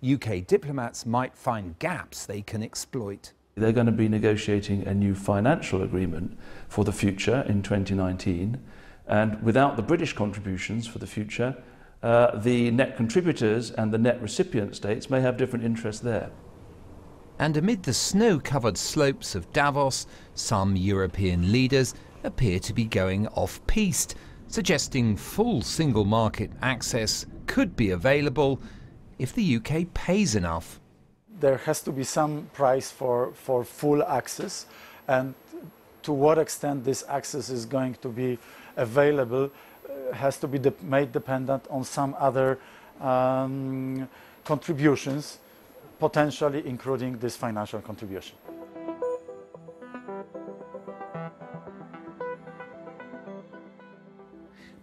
UK diplomats might find gaps they can exploit. They're going to be negotiating a new financial agreement for the future in 2019, and without the British contributions for the future, the net contributors and the net recipient states may have different interests there. And amid the snow-covered slopes of Davos, some European leaders appear to be going off-piste, suggesting full single market access could be available if the UK pays enough. There has to be some price for full access, and to what extent this access is going to be available has to be made dependent on some other contributions, potentially including this financial contribution.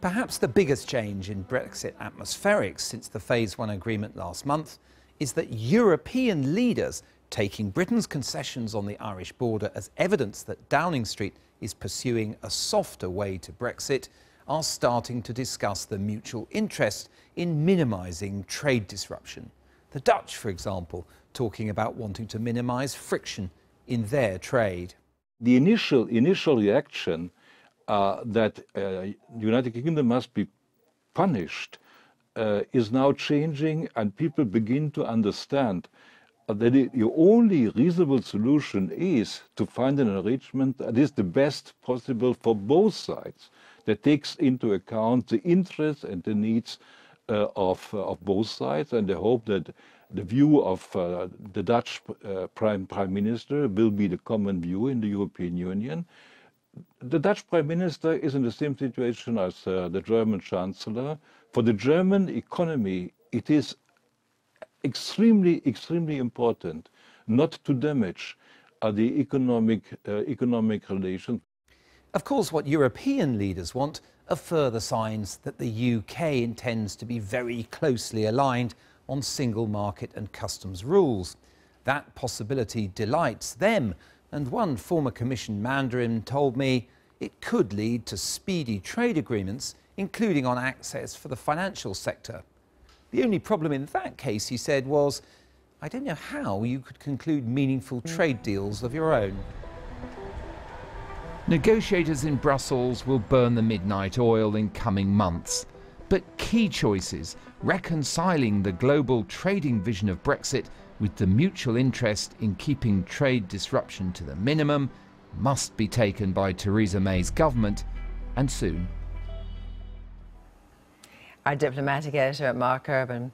Perhaps the biggest change in Brexit atmospherics since the Phase 1 agreement last month is that European leaders, taking Britain's concessions on the Irish border as evidence that Downing Street is pursuing a softer way to Brexit, are starting to discuss the mutual interest in minimising trade disruption. The Dutch, for example, talking about wanting to minimise friction in their trade. The initial reaction that the United Kingdom must be punished is now changing, and people begin to understand that the only reasonable solution is to find an arrangement that is the best possible for both sides, that takes into account the interests and the needs of both sides. And I hope that the view of the Dutch Prime Minister will be the common view in the European Union. The Dutch Prime Minister is in the same situation as the German Chancellor. For the German economy, it is extremely important not to damage the economic relations. Of course, what European leaders want are further signs that the UK intends to be very closely aligned on single market and customs rules. That possibility delights them, and one former Commission Mandarin told me it could lead to speedy trade agreements, including on access for the financial sector. The only problem in that case, he said, was I don't know how you could conclude meaningful trade deals of your own. Negotiators in Brussels will burn the midnight oil in coming months. But key choices, reconciling the global trading vision of Brexit with the mutual interest in keeping trade disruption to the minimum, must be taken by Theresa May's government, and soon. Our diplomatic editor, Mark Urban.